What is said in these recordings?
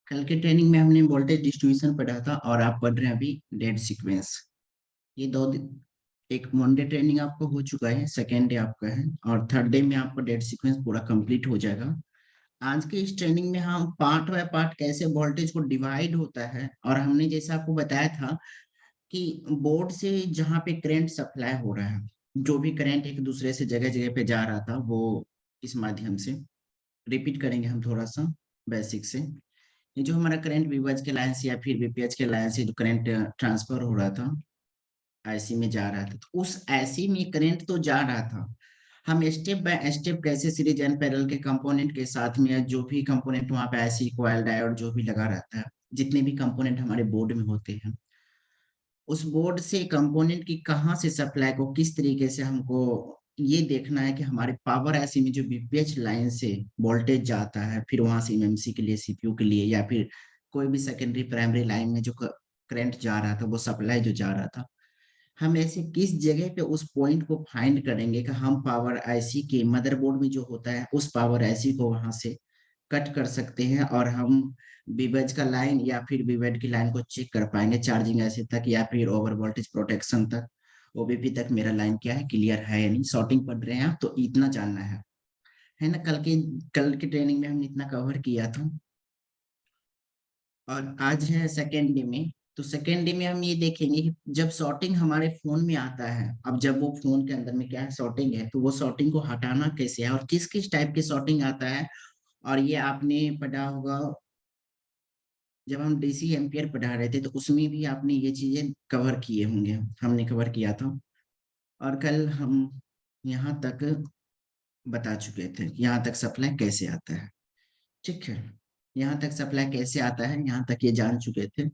कल के ट्रेनिंग में हमने वोल्टेज डिस्ट्रीब्यूशन पढ़ा था और आप पढ़ रहे हैं अभी डेट सीक्वेंस। ये 2 दिन, एक वन डे ट्रेनिंग आपको हो चुका है, सेकेंड डे आपका है और थर्ड डे में आपका डेट सीक्वेंस पूरा कंप्लीट हो जाएगा। आज के इस ट्रेनिंग में हम पार्ट बाय पार्ट कैसे वोल्टेज को डिवाइड होता है, और हमने जैसे आपको बताया था कि बोर्ड से जहाँ पे करंट सप्लाई हो रहा है, जो भी करंट एक दूसरे से जगह जगह पे जा रहा था वो इस माध्यम से रिपीट करेंगे हम थोड़ा सा बेसिक से। ये जो हमारा करंट वीवर्स के लाइन से या फिर वीपीएच के लाइन से जो करंट ट्रांसफर हो रहा था, आईसी में जा रहा था, तो उस आईसी में करंट तो जा रहा था। हम स्टेप बाय स्टेप कैसे सीरीज एंड पैरेलल के कंपोनेंट के साथ में जो भी कंपोनेंट वहां पे आईसी कॉइल डायोड जो भी लगा रहता है, जितने भी कंपोनेंट हमारे बोर्ड में होते हैं, उस बोर्ड से कंपोनेंट की कहाँ से सप्लाई को किस तरीके से हमको ये देखना है कि हमारे पावर आईसी में जो बीपीएच लाइन से वोल्टेज जाता है, फिर वहां से एमएमसी के लिए, सीपीयू के लिए, या फिर कोई भी सेकेंडरी प्राइमरी लाइन में जो करंट जा रहा था, वो सप्लाई जो जा रहा था, हम ऐसे किस जगह पे उस पॉइंट को फाइंड करेंगे कि हम पावर आईसी के मदरबोर्ड में जो होता है उस पावर आईसी को वहां से कट कर सकते हैं, और हम बीबेज का लाइन या फिर बीबेड की लाइन को चेक कर पाएंगे चार्जिंग ऐसे तक या फिर ओवर वोल्टेज प्रोटेक्शन तक, ओबीपी तक मेरा लाइन क्या है, क्लियर है या नहीं। शॉर्टिंग पढ़ रहे हैं आप तो इतना जानना है ना। कल के ट्रेनिंग में हमने इतना कवर किया था, और आज है सेकेंड डे में। तो सेकेंड डे में हम ये देखेंगे कि जब शॉर्टिंग हमारे फोन में आता है, अब जब वो फोन के अंदर में क्या है, शॉर्टिंग है, तो वो शॉर्टिंग को हटाना कैसे है और किस किस टाइप की शॉर्टिंग आता है। और ये आपने पढ़ा होगा जब हम डीसी एम्पियर पढ़ा रहे थे, तो उसमें भी आपने ये चीजें कवर किए होंगे, हमने कवर किया था। और कल हम यहाँ तक बता चुके थे, यहाँ तक सप्लाई कैसे आता है। ठीक है, यहाँ तक सप्लाई कैसे आता है, यहाँ तक ये जान चुके थे।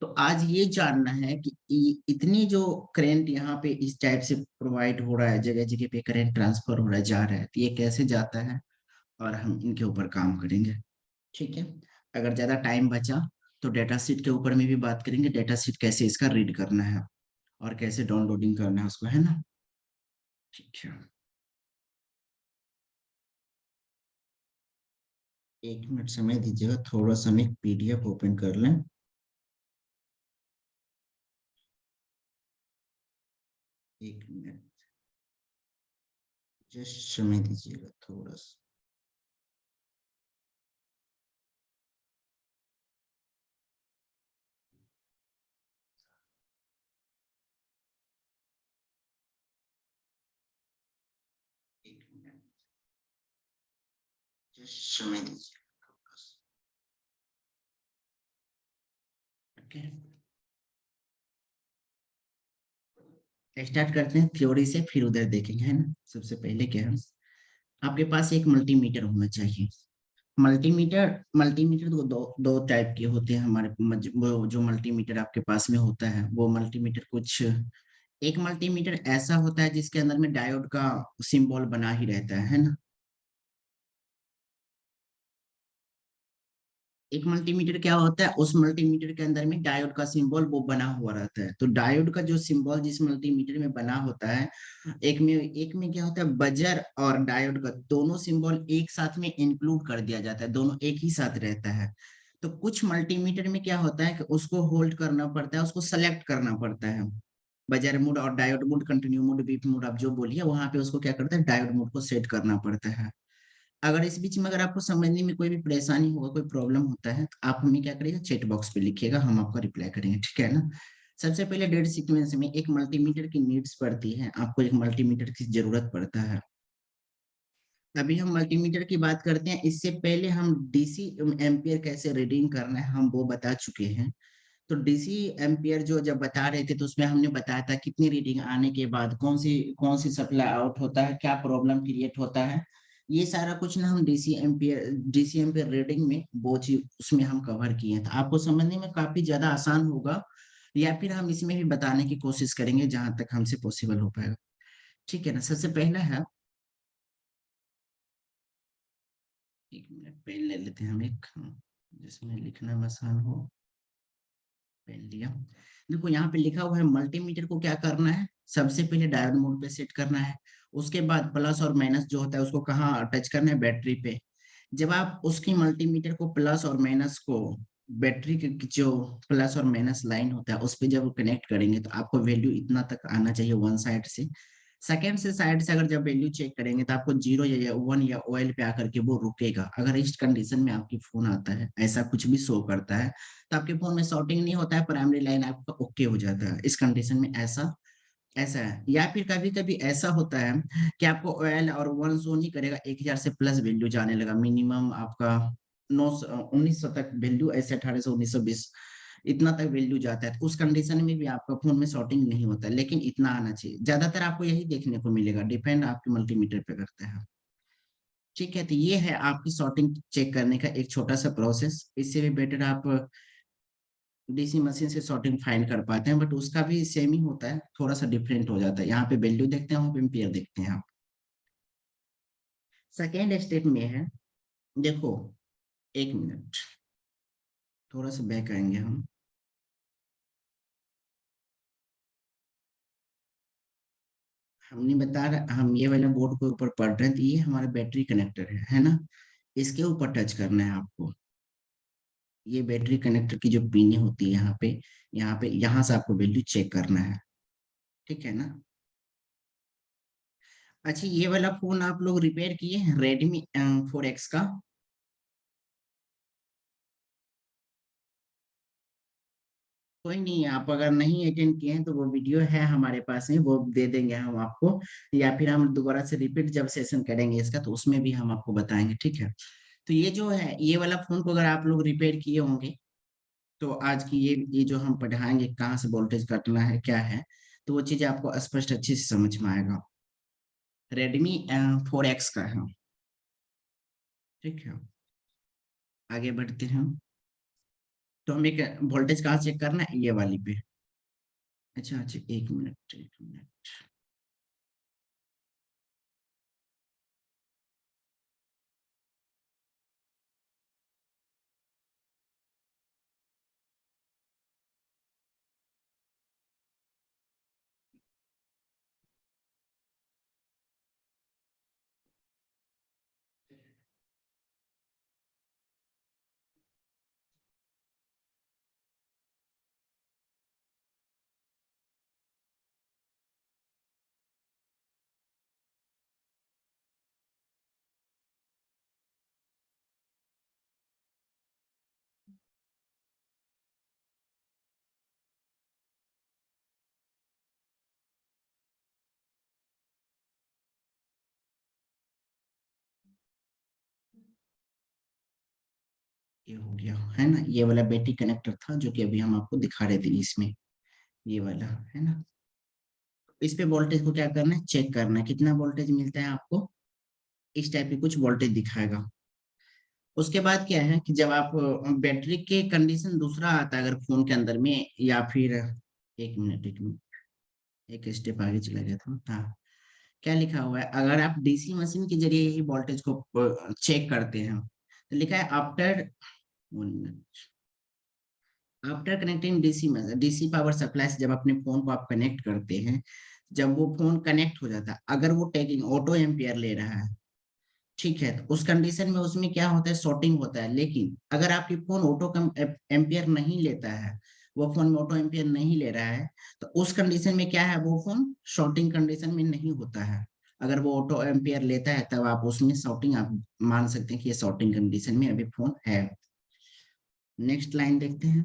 तो आज ये जानना है कि इतनी जो करंट यहाँ पे इस टाइप से प्रोवाइड हो रहा है, जगह जगह पे करंट ट्रांसफर हो रहा है, जा रहा है, तो ये कैसे जाता है, और हम इनके ऊपर काम करेंगे। ठीक है, अगर ज्यादा टाइम बचा तो डेटा शीट के ऊपर में भी बात करेंगे, डेटा शीट कैसे इसका रीड करना है और कैसे डाउनलोडिंग करना है उसको, है ना। ठीक है, 1 मिनट समय दीजिएगा, थोड़ा सा मैं पीडीएफ ओपन कर लें। 1 मिनट, जस्ट समय दीजिएगा थोड़ा सा। एक मिनट, जस्ट समय दीजिएगा थोड़ा सा। ओके, स्टार्ट करते हैं थ्योरी से, फिर उधर देखेंगे, है ना। सबसे पहले क्या है, आपके पास एक मल्टीमीटर होना चाहिए। मल्टीमीटर मल्टीमीटर दो दो टाइप के होते हैं हमारे वो जो मल्टीमीटर आपके पास में होता है, वो मल्टीमीटर कुछ, एक मल्टीमीटर ऐसा होता है जिसके अंदर में डायोड का सिंबल बना ही रहता है ना। एक मल्टीमीटर क्या होता है, उस मल्टीमीटर के अंदर में डायोड का सिंबल वो बना हुआ रहता है। तो डायोड का जो सिंबल जिस मल्टीमीटर में बना होता है, एक में क्या होता है, बजर और डायोड का दोनों सिंबल एक साथ में इंक्लूड कर दिया जाता है, दोनों एक ही साथ रहता है। तो कुछ मल्टीमीटर में क्या होता है कि उसको होल्ड करना पड़ता है, उसको सेलेक्ट करना पड़ता है। बजर मोड और diode mode, continue mode, beep mode, आप जो बोलिए, वहां पे उसको क्या करता है, डायोड मोड को सेट करना पड़ता है। अगर इस बीच में अगर आपको समझने में कोई भी परेशानी होगा, कोई प्रॉब्लम होता है, तो आप हमें क्या करिएगा, चैट बॉक्स पे लिखिएगा, हम आपका रिप्लाई करेंगे, ठीक है ना। सबसे पहले डेट सीक्वेंस में एक मल्टीमीटर की नीड्स पड़ती है, आपको एक मल्टीमीटर की जरूरत पड़ता है। अभी हम मल्टीमीटर की बात करते हैं, इससे पहले हम डीसी एम्पियर कैसे रीडिंग करना है हम वो बता चुके हैं। तो डीसी एम्पियर जो जब बता रहे थे, तो उसमें हमने बताया था कितनी रीडिंग आने के बाद कौन सी सप्लाई आउट होता है, क्या प्रॉब्लम क्रिएट होता है। ये सारा कुछ ना हम डीसी एम्पियर रीडिंग में वो चीज उसमें हम कवर किए हैं, तो आपको समझने में काफी ज्यादा आसान होगा, या फिर हम इसमें भी बताने की कोशिश करेंगे जहां तक हमसे पॉसिबल हो पाएगा। ठीक है ना। सबसे पहला है, 1 मिनट पेन ले लेते हैं हम एक, जिसमें लिखना में आसान हो। पेन लिया। देखो यहाँ पे लिखा हुआ है, मल्टीमीटर को क्या करना है, सबसे पहले डायोड मोड पे सेट करना है। उसके बाद प्लस और माइनस जो होता है उसको कहाँ टच करना है, बैटरी पे। जब आप उसकी मल्टीमीटर को प्लस और माइनस को बैटरी के जो प्लस और माइनस लाइन होता है उस पे जब कनेक्ट करेंगे तो आपको वैल्यू इतना तक आना चाहिए वन साइड से। सेकेंड से साइड से अगर जब वैल्यू चेक करेंगे तो आपको जीरो या वन या ओएल पे आकर के वो रुकेगा। अगर इस कंडीशन में आपकी फोन आता है ऐसा कुछ भी शो करता है तो आपके फोन में शॉर्टिंग नहीं होता है, प्राइमरी लाइन आपका ओके हो जाता है। इस कंडीशन में ऐसा ऐसा है। या फिर कभी कभी ऐसा होता है कि आपको ऑयल और वन शो नहीं करेगा, 1000 से प्लस वैल्यू जाने लगा, मिनिमम आपका 1900 तक वैल्यू, ऐसे 1800 1920 इतना तक वैल्यू जाता है। तो उस कंडीशन में भी आपका फोन में शॉर्टिंग नहीं होता, लेकिन इतना आना चाहिए। ज्यादातर आपको यही देखने को मिलेगा, डिपेंड आपके मल्टीमीटर पे करता है। ठीक है, तो ये है आपकी शॉर्टिंग चेक करने का एक छोटा सा प्रोसेस। इससे भी बेटर आप डीसी मशीन से शॉर्टिंग फाइंड कर पाते हैं, बट उसका भी सेम ही होता है, थोड़ा सा डिफरेंट हो जाता है। यहाँ पे वैल्यू देखते हैं, वहाँ पे एम्पियर देखते हैं आप। सेकेंड स्टेप में है, देखो, एक मिनट, थोड़ा सा बैक आएंगे हम। हमने बता रहा, हम ये वाला बोर्ड के ऊपर पढ़ रहे हैं, तो ये हमारा बैटरी कनेक्टर है ना। इसके ऊपर टच करना है आपको। ये बैटरी कनेक्टर की जो पिन होती है यहाँ से आपको वैल्यू चेक करना है। ठीक है ना। अच्छा, ये वाला फोन आप लोग रिपेयर किए हैं, रेडमी 4X का? कोई नहीं, आप अगर नहीं अटेंड किए हैं तो वो वीडियो है हमारे पास में, वो दे देंगे हम आपको। या फिर हम दोबारा से रिपीट जब सेशन करेंगे इसका तो उसमें भी हम आपको बताएंगे। ठीक है। तो ये जो है, ये वाला फोन को अगर आप लोग रिपेयर किए होंगे तो आज की ये जो हम पढ़ाएंगे कहाँ से वोल्टेज काटना है क्या है, तो वो चीज़ आपको स्पष्ट अच्छे से समझ में आएगा। रेडमी 4X का है। ठीक है, आगे बढ़ते हैं। तो हमें वोल्टेज कहाँ चेक करना है, ये वाली पे। अच्छा अच्छा, एक मिनट एक मिनट। ये हो गया है ना, ये वाला बैटरी कनेक्टर था जो कि अभी हम आपको दिखा रहे थे इसमें, ये वाला है ना। इस पे वोल्टेज को क्या करना है, चेक करना है कितना वोल्टेज मिलता है आपको। इस टाइप की कुछ वोल्टेज दिखाएगा। उसके बाद क्या है कि जब आप बैटरी के कंडीशन दूसरा आता है अगर फोन के अंदर में, या फिर एक मिनट, एक स्टेप आगे चला गया था। हाँ, क्या लिखा हुआ है, अगर आप डीसी मशीन के जरिए ही वोल्टेज को चेक करते हैं तो लिखा है after, one minute, after connecting DC power supply से जब अपने फोन को आप कनेक्ट करते हैं, जब वो फोन कनेक्ट हो जाता है, अगर वो टेकिंग ऑटो एम्पियर ले रहा है, ठीक है, तो उस कंडीशन में उसमें क्या होता है, शॉर्टिंग होता है। लेकिन अगर आपकी फोन ऑटो कम एम्पियर नहीं लेता है, वो फोन में ऑटो एम्पियर नहीं ले रहा है, तो उस कंडीशन में क्या है, वो फोन शॉर्टिंग कंडीशन में नहीं होता है। अगर वो ऑटो एम्पियर लेता है तब आप उसमें शॉर्टिंग आप मान सकते हैं कि ये शॉर्टिंग कंडीशन में अभी फोन है। नेक्स्ट लाइन देखते हैं।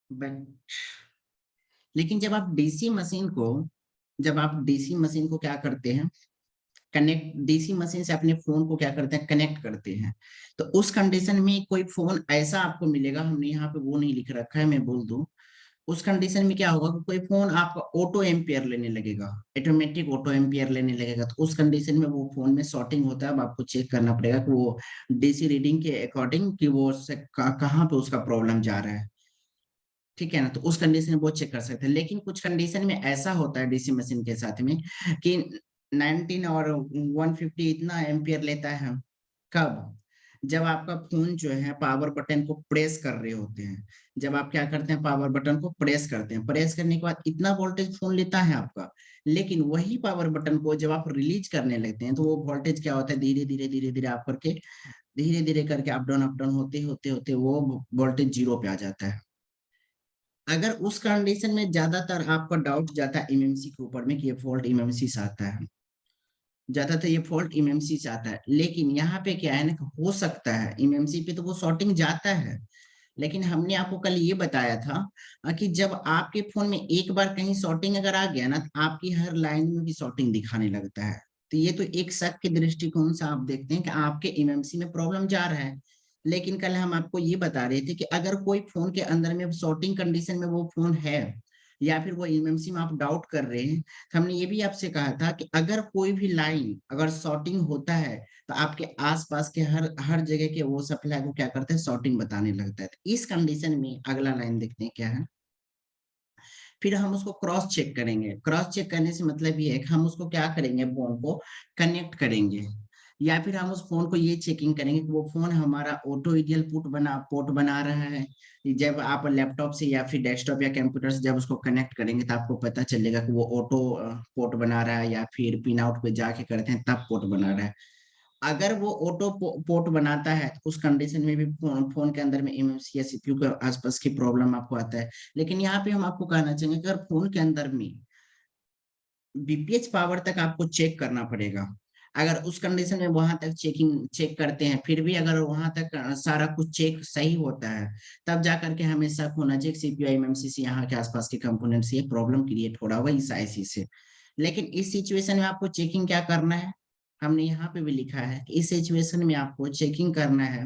बट लेकिन जब आप डीसी मशीन को क्या करते हैं, कनेक्ट, डीसी मशीन से अपने फोन को क्या करते हैं, कनेक्ट करते हैं, तो उस कंडीशन में कोई फोन ऐसा आपको मिलेगा, हमने यहाँ पे वो नहीं लिख रखा है, मैं बोल दूं। उस कंडीशन में क्या होगा कि कोई फोन आपका ऑटो एम्पियर लेने लगेगा, ऑटोमेटिक ऑटो एम्पियर लेने लगेगा, तो उस कंडीशन में वो फोन में शॉर्टिंग होता है। अब आपको चेक करना पड़ेगा कि वो डीसी रीडिंग के अकॉर्डिंग कि वो कहाँ पे उसका प्रॉब्लम जा रहा है। ठीक है ना, तो उस कंडीशन में वो चेक कर सकते हैं। लेकिन कुछ कंडीशन में ऐसा होता है डीसी मशीन के साथ में कि 19 और 150 इतना एम्पियर लेता है। कब? जब आपका फोन जो है पावर बटन को प्रेस कर रहे होते हैं, जब आप क्या करते हैं पावर बटन को प्रेस करते हैं, प्रेस करने के बाद इतना वोल्टेज फोन लेता है आपका, लेकिन वही पावर बटन को जब आप रिलीज करने लगते हैं तो वो वोल्टेज क्या होता है, धीरे धीरे धीरे धीरे आप करके धीरे धीरे करके अप डाउन होते होते होते वो वोल्टेज जीरो पे आ जाता है। अगर उस कंडीशन में ज्यादातर आपका डाउट जाता है एमएमसी के ऊपर में कि ये फॉल्ट एमएमसी से आता है, ज्यादातर ये फॉल्ट एमएमसी से आता है, लेकिन यहाँ पे क्या है ना कि हो सकता है एमएमसी पे तो वो शॉर्टिंग जाता है, लेकिन हमने आपको कल ये बताया था कि जब आपके फोन में एक बार कहीं शॉर्टिंग अगर आ गया ना तो आपकी हर लाइन में भी शॉर्टिंग दिखाने लगता है। तो ये तो एक शक के दृष्टिकोण से आप देखते हैं कि आपके एमएमसी में प्रॉब्लम जा रहा है, लेकिन कल हम आपको ये बता रहे थे कि अगर कोई फोन के अंदर में शॉर्टिंग कंडीशन में वो फोन है या फिर वो एमएमसी में आप डाउट कर रहे हैं, तो हमने ये भी आपसे कहा था कि अगर कोई भी लाइन अगर शॉर्टिंग होता है तो आपके आसपास के हर हर जगह के वो सप्लाई को क्या करते हैं शॉर्टिंग बताने लगता है। तो इस कंडीशन में अगला लाइन देखते हैं क्या है, फिर हम उसको क्रॉस चेक करेंगे। क्रॉस चेक करने से मतलब ये है कि हम उसको क्या करेंगे, फोन को कनेक्ट करेंगे या फिर हम उस फोन को ये चेकिंग करेंगे कि वो फोन हमारा ऑटो आइडियल पोर्ट बना रहा है। जब आप लैपटॉप से या फिर डेस्कटॉप या कंप्यूटर से जब उसको कनेक्ट करेंगे तो आपको पता चलेगा कि वो ऑटो पोर्ट बना रहा है या फिर पिन आउट पे जाके करते हैं तब पोर्ट बना रहा है। अगर वो ऑटो पोर्ट बनाता है तो उस कंडीशन में भी फोन के अंदर में एमएमसी या सीपीयू के आसपास की प्रॉब्लम आपको आता है। लेकिन यहाँ पे हम आपको कहना चाहेंगे कि अगर फोन के अंदर में बीपीएच पावर तक आपको चेक करना पड़ेगा, अगर उस कंडीशन में वहां तक चेक करते हैं फिर भी अगर वहां तक सारा कुछ चेक सही होता है, तब जा करके हमें शक होना चाहिए सीपीयू एमएमसी से यहाँ के आसपास के कंपोनेंट से ये प्रॉब्लम क्रिएट हो रहा होगा इस आईसी से। लेकिन इस सिचुएशन में आपको चेकिंग क्या करना है, हमने यहाँ पे भी लिखा है कि इस सिचुएशन में आपको चेकिंग करना है।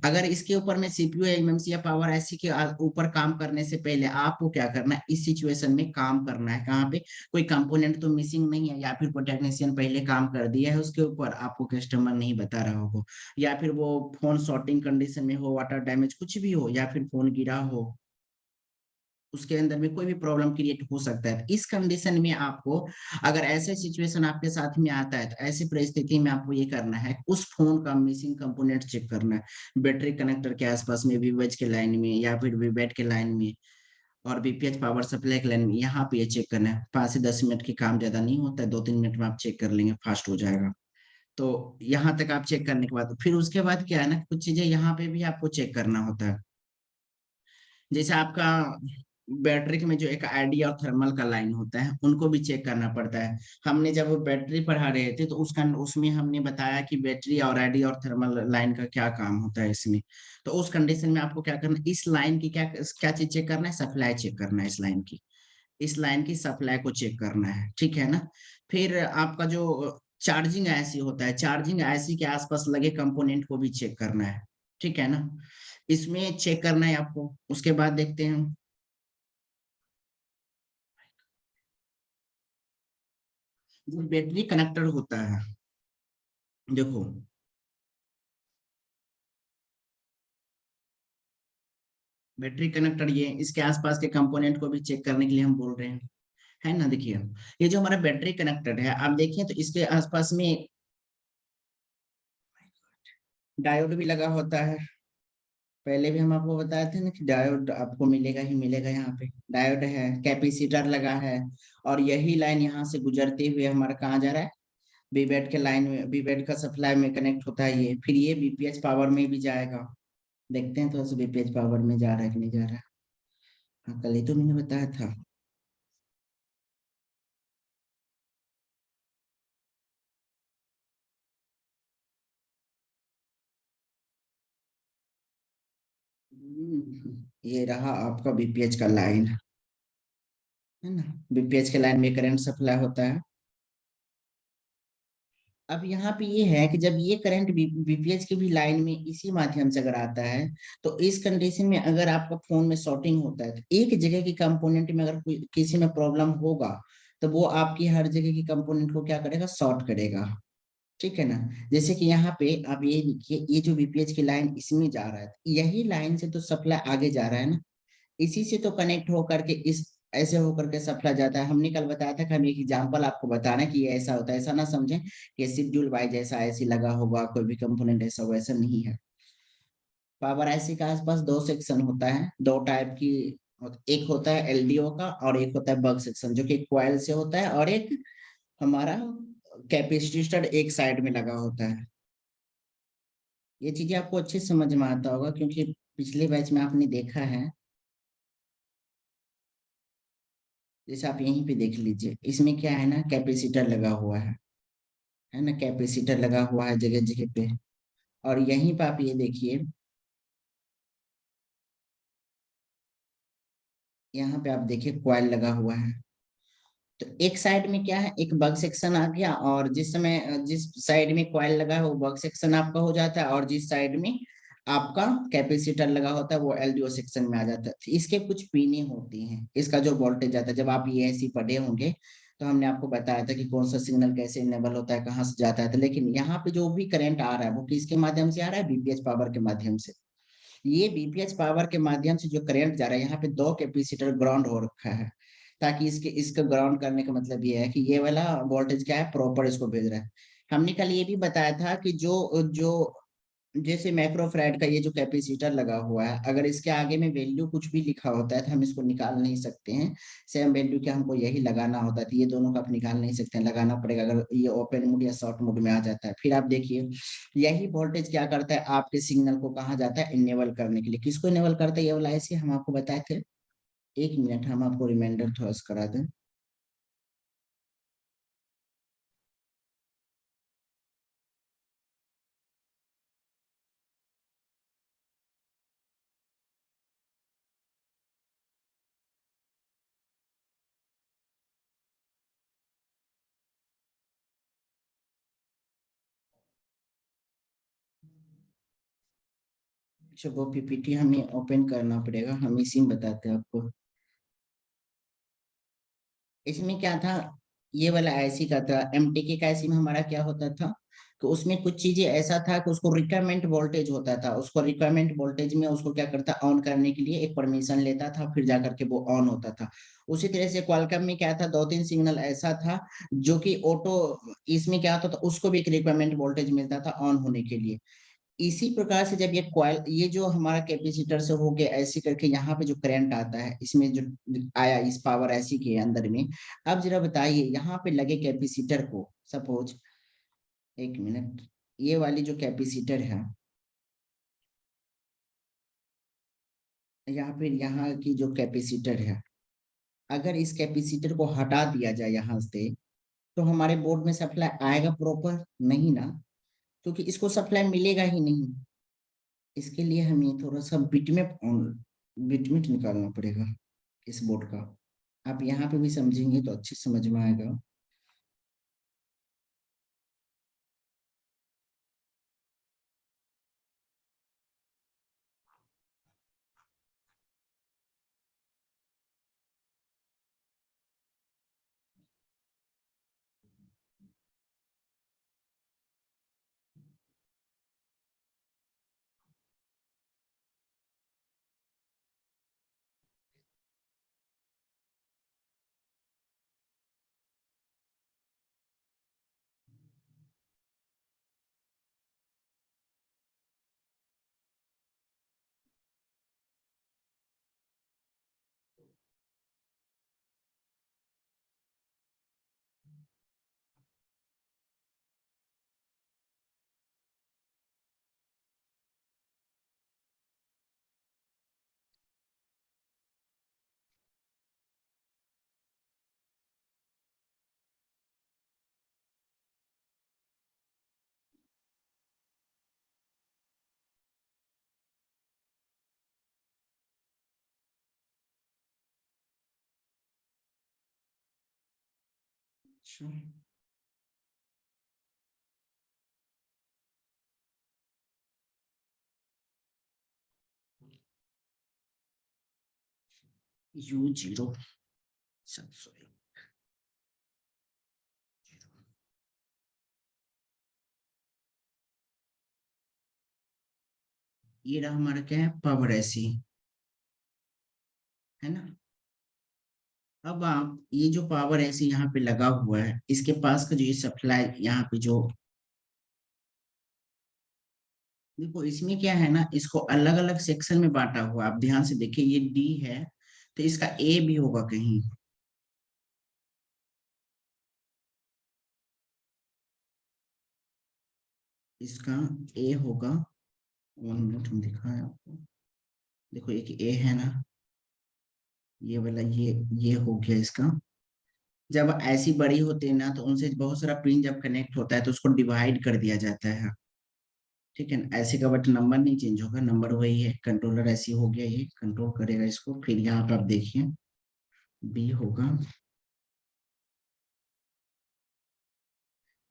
अगर इसके ऊपर में सीपीयू या एमएमसी या पावर आईसी के ऊपर काम करने से पहले आपको क्या करना है, इस सिचुएशन में काम करना है कहाँ पे, कोई कंपोनेंट तो मिसिंग नहीं है या फिर कोई टेक्नीशियन पहले काम कर दिया है उसके ऊपर आपको कस्टमर नहीं बता रहा हो, या फिर वो फोन शॉर्टिंग कंडीशन में हो, वाटर डैमेज कुछ भी हो, या फिर फोन गिरा हो, उसके अंदर में कोई भी प्रॉब्लम क्रिएट हो सकता है। इस कंडीशन में आपको अगर ऐसे सिचुएशन आपके साथ में आता है तो ऐसी परिस्थिति में आपको ये करना है उस फोन का मिसिंग कंपोनेंट चेक करना है, बैटरी कनेक्टर के आसपास में, वीवेज के लाइन में या फिर वीबैट के लाइन में और बीपीएच पावर सप्लाई के लाइन में, यहाँ पे ये चेक करना है। 5 से 10 मिनट की काम ज्यादा नहीं होता है, 2-3 मिनट में आप चेक कर लेंगे, फास्ट हो जाएगा। तो यहाँ तक आप चेक करने के बाद फिर उसके बाद क्या है ना, कुछ चीजें यहाँ पे भी आपको चेक करना होता है। जैसे आपका बैटरी में जो एक आईडी और थर्मल का लाइन होता है उनको भी चेक करना पड़ता है। हमने जब वो बैटरी पढ़ा रहे थे तो उसका उसमें हमने बताया कि बैटरी और आईडी और थर्मल लाइन का क्या काम होता है इसमें। तो उस कंडीशन में आपको क्या करना है, इस लाइन की क्या क्या चीज चेक करना है, सप्लाई चेक करना है, इस लाइन की सप्लाई को चेक करना है, ठीक है ना। फिर आपका जो चार्जिंग आईसी होता है, चार्जिंग आईसी के आसपास लगे कंपोनेंट को भी चेक करना है, ठीक है ना। इसमें चेक करना है आपको। उसके बाद देखते हैं जो बैटरी कनेक्टर होता है, देखो बैटरी कनेक्टर ये इसके आसपास के कंपोनेंट को भी चेक करने के लिए हम बोल रहे हैं, है ना। देखिए ये जो हमारा बैटरी कनेक्टर है आप देखिए तो इसके आसपास में डायोड भी लगा होता है। पहले भी हम आपको बताए थे ना कि डायोड आपको मिलेगा ही मिलेगा, यहाँ पे डायोड है, कैपेसिटर लगा है, और यही लाइन यहाँ से गुजरते हुए हमारा कहाँ जा रहा है, बीबेड के लाइन में, बीबेड का सप्लाई में कनेक्ट होता है ये, फिर ये बीपीएच पावर में भी जाएगा। देखते हैं तो बीपीएच पावर में जा रहा है कि नहीं जा रहा है। हाँ कल ही तो मैंने बताया था। ये रहा आपका बीपीएच का लाइन, है ना। बीपीएच के लाइन में करंट सप्लाई होता है। अब यहाँ पे ये है कि जब ये करंट बीपीएच की भी लाइन में इसी माध्यम से अगर आता है, तो इस कंडीशन में अगर आपका फोन में शॉर्टिंग होता है तो एक जगह की कंपोनेंट में अगर कोई किसी में प्रॉब्लम होगा तो वो आपकी हर जगह की कंपोनेंट को क्या करेगा, शॉर्ट करेगा, ठीक है ना। जैसे कि यहाँ पे आप ये देखिए, ये जो बीपीएच की लाइन इसमें जा रहा है, यही लाइन से तो सप्लाई आगे जा रहा है ना, इसी से तो कनेक्ट होकर के इस ऐसे होकर के सप्लाई जाता है। हमने कल बताया था कि हम एक एग्जांपल आपको बताना है कि ये ऐसा होता है, ऐसा ना समझें कि शेड्यूल वाइज ऐसा ऐसे लगा होगा कोई भी कंपोनेंट ऐसा वैसा नहीं है। पावर आईसी के आसपास दो सेक्शन होता है, दो टाइप की। एक होता है एलडीओ का और एक होता है बग सेक्शन, जो कि कॉइल से होता है, और एक हमारा कैपेसिटर एक साइड में लगा होता है। ये चीजें आपको अच्छे से समझ में आता होगा, क्योंकि पिछले बैच में आपने देखा है। जैसे आप यहीं पे देख लीजिए, इसमें क्या है ना, कैपेसिटर लगा हुआ है ना, कैपेसिटर लगा हुआ है जगह जगह पे। और यहीं पे आप ये देखिए, यहाँ पे आप देखिए कॉइल लगा हुआ है। तो एक साइड में क्या है, एक बग सेक्शन आ गया, और जिस समय जिस साइड में कॉइल लगा है वो बग सेक्शन आपका हो जाता है, और जिस साइड में आपका कैपेसिटर लगा होता है वो एलडीओ सेक्शन में आ जाता है। तो इसके कुछ पिने होती हैं, इसका जो वोल्टेज आता है, जब आप ये ऐसी पढ़े होंगे तो हमने आपको बताया था कि कौन सा सिग्नल कैसे इनेबल होता है, कहाँ से जाता है। तो लेकिन यहाँ पे जो भी करंट आ रहा है वो किसके माध्यम से आ रहा है, बीपीएच पावर के माध्यम से। ये बीपीएच पावर के माध्यम से जो करंट जा रहा है, यहाँ पे दो कैपेसिटर ग्राउंड हो रखा है, ताकि इसको ग्राउंड करने का मतलब ये है कि ये वाला वोल्टेज क्या है, प्रॉपर इसको भेज रहा है। हमने कल ये भी बताया था कि जो जो जैसे माइक्रोफैराड का ये जो कैपेसिटर लगा हुआ है, अगर इसके आगे में वैल्यू कुछ भी लिखा होता है तो हम इसको निकाल नहीं सकते हैं। सेम वैल्यू के हमको यही लगाना होता है, तो ये दोनों का आप निकाल नहीं सकते हैं, लगाना पड़ेगा अगर ये ओपन मोड या शॉर्ट मोड में आ जाता है। फिर आप देखिए, यही वोल्टेज क्या करता है, आपके सिग्नल को कहाँ जाता है, इनेबल करने के लिए। किसको इनेबल करता है, ये वाला ऐसे हम आपको बताए थे। एक मिनट, हम आपको रिमाइंडर थोड़ा सा करा दें। अच्छा, वो पीपीटी हमें ओपन करना पड़ेगा, हम इसी में बताते हैं आपको। इसमें क्या था, ये वाला आईसी का था, एमटीके का आईसी में हमारा क्या होता था, तो उसमें कुछ चीजें ऐसा था कि उसको रिक्वायरमेंट वोल्टेज होता था, उसको रिक्वायरमेंट वोल्टेज में उसको क्या करता, ऑन करने के लिए एक परमिशन लेता था, फिर जाकर के वो ऑन होता था। उसी तरह से क्वालकॉम में क्या था, दो तीन सिग्नल ऐसा था जो कि ऑटो, इसमें क्या होता था, उसको भी एक रिक्वायरमेंट वोल्टेज मिलता था ऑन होने के लिए। इसी प्रकार से जब ये कॉइल, ये जो हमारा कैपेसिटर से हो गया ऐसे करके, यहाँ पे जो करंट आता है इसमें जो आया इस पावर ऐसी के अंदर में। अब जरा बताइए, यहाँ पे लगे कैपेसिटर को, सपोज, एक मिनट, ये वाली जो कैपेसिटर है, यहाँ पे यहाँ की जो कैपेसिटर है, अगर इस कैपेसिटर को हटा दिया जाए यहाँ से, तो हमारे बोर्ड में सप्लाई आएगा प्रॉपर, नहीं ना, क्योंकि इसको सप्लाई मिलेगा ही नहीं। इसके लिए हमें थोड़ा सा बिटमेप बिटमेट निकालना पड़ेगा इस बोर्ड का। आप यहाँ पे भी समझेंगे तो अच्छे समझ में आएगा। अच्छा, U0, सॉरी, ये रहा हमारा क्या है, पावर ऐसी, है ना। अब आप ये जो पावर ऐसी यहाँ पे लगा हुआ है, इसके पास का जो ये सप्लाई यहाँ पे जो देखो इसमें क्या है ना, इसको अलग अलग सेक्शन में बांटा हुआ, आप ध्यान से देखिए, ये डी है तो इसका ए भी होगा कहीं, इसका ए होगा। 1 मिनट हम दिखाएं आपको। देखो एक ए है ना, ये वाला, ये हो गया इसका। जब ऐसी बड़ी होती है ना तो उनसे बहुत सारा पिन जब कनेक्ट होता है तो उसको डिवाइड कर दिया जाता है। ठीक है ना, ऐसे का बट नंबर नहीं चेंज होगा, नंबर वही है, कंट्रोलर ऐसी हो गया, ये कंट्रोल करेगा इसको। फिर यहाँ पे आप देखिए बी होगा,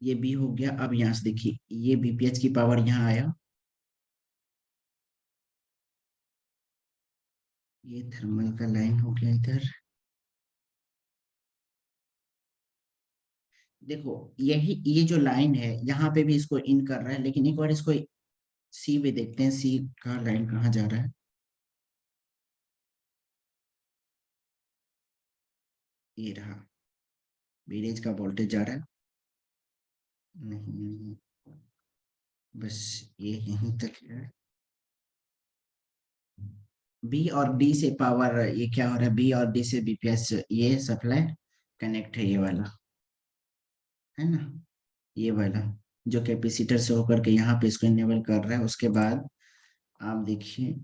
ये बी हो गया। अब यहाँ से देखिए ये बीपीएच की पावर यहाँ आया, ये थर्मल का लाइन हो गया इधर। देखो यही ये जो लाइन है यहाँ पे भी इसको इन कर रहा है, लेकिन एक बार इसको सी पे देखते हैं, सी का लाइन कहाँ जा रहा है। ये रहा, बीरेज का वोल्टेज जा रहा है। नहीं नहीं, बस ये यहीं तक है। बी और डी से पावर, ये क्या हो रहा है, बी और डी से बीपीएस ये सप्लाई कनेक्ट है, ये वाला है ना, ये वाला जो कैपेसिटर से होकर के यहाँ पे इसको इनेबल कर रहा है। उसके बाद आप देखिए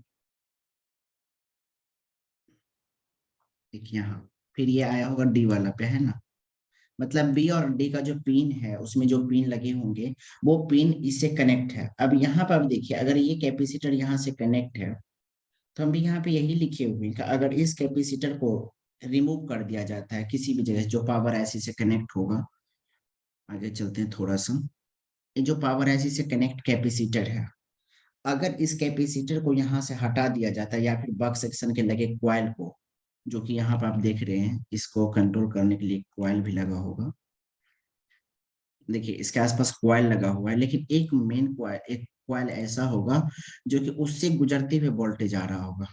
एक यहाँ, फिर ये आया होगा डी वाला पे, है ना। मतलब बी और डी का जो पिन है उसमें जो पिन लगे होंगे वो पिन इससे कनेक्ट है। अब यहाँ पर आप देखिए, अगर ये कैपेसिटर यहाँ से कनेक्ट है तो हम भी यहाँ पे यही लिखे हुए हैं कि अगर इस कैपेसिटर को रिमूव कर दिया जाता है किसी भी जगह से, जो पावर ऐसी से कनेक्ट होगा, आगे चलते हैं थोड़ा सा। ये जो पावर ऐसी से कनेक्ट कैपेसिटर है, अगर इस कैपेसिटर को यहाँ से हटा दिया जाता है या फिर बक सेक्शन के लगे क्वाइल को, जो कि यहाँ पर आप देख रहे हैं, इसको कंट्रोल करने के लिए क्वाइल भी लगा होगा। देखिए इसके आसपास क्वाइल लगा हुआ है, लेकिन एक मेन क्वाइल, एक क्वाइल ऐसा होगा जो कि उससे गुजरते हुए वोल्टेज आ रहा होगा।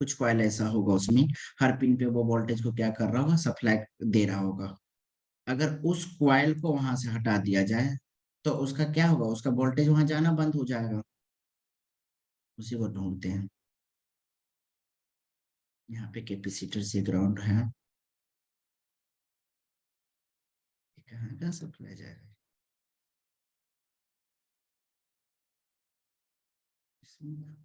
कुछ कॉइल ऐसा होगा उसमें, हर पिन पे वो वोल्टेज को क्या कर रहा होगा, सप्लाई दे रहा होगा। अगर उस कॉइल को वहां से हटा दिया जाए तो उसका क्या होगा, उसका वोल्टेज वहां जाना बंद हो जाएगा। उसी को ढूंढते हैं। यहाँ पे कैपेसिटर से ग्राउंड है, ये कहाँ का सप्लाई जाएगा इसमें।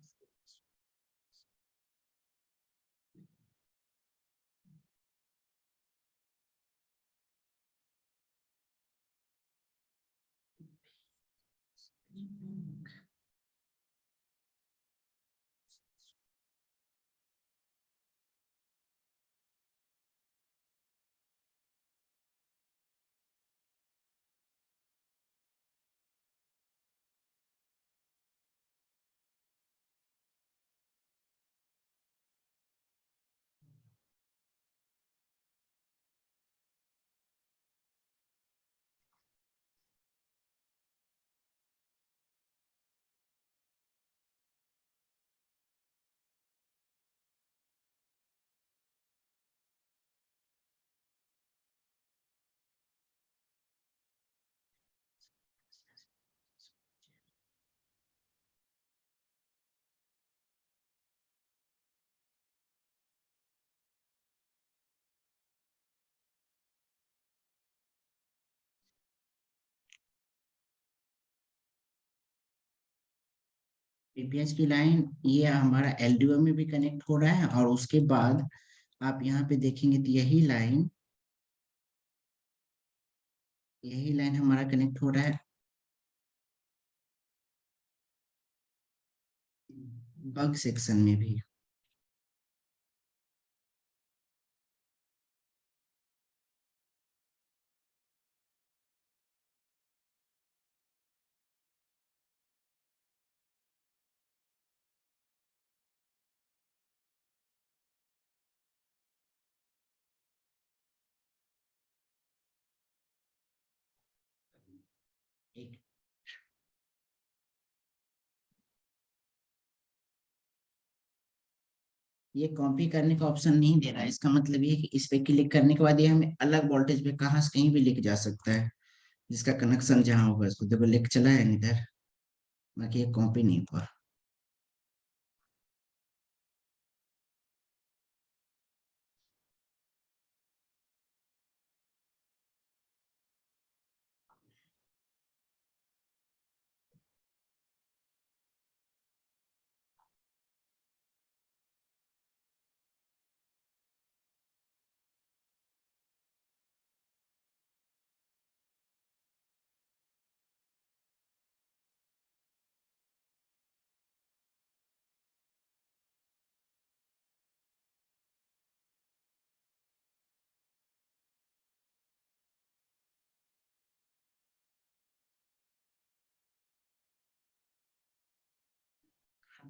पीपीएच की लाइन ये हमारा एलडीओ में भी कनेक्ट हो रहा है, और उसके बाद आप यहाँ पे देखेंगे तो यही लाइन हमारा कनेक्ट हो रहा है बग सेक्शन में भी। एक, ये कॉपी करने का ऑप्शन नहीं दे रहा है, इसका मतलब ये है कि इस पे क्लिक करने के बाद ये हमें अलग वोल्टेज पे कहाँ से कहीं भी लिख जा सकता है, जिसका कनेक्शन जहाँ होगा। इसको देखो लिख चला है इधर, बाकी एक कॉपी नहीं पर।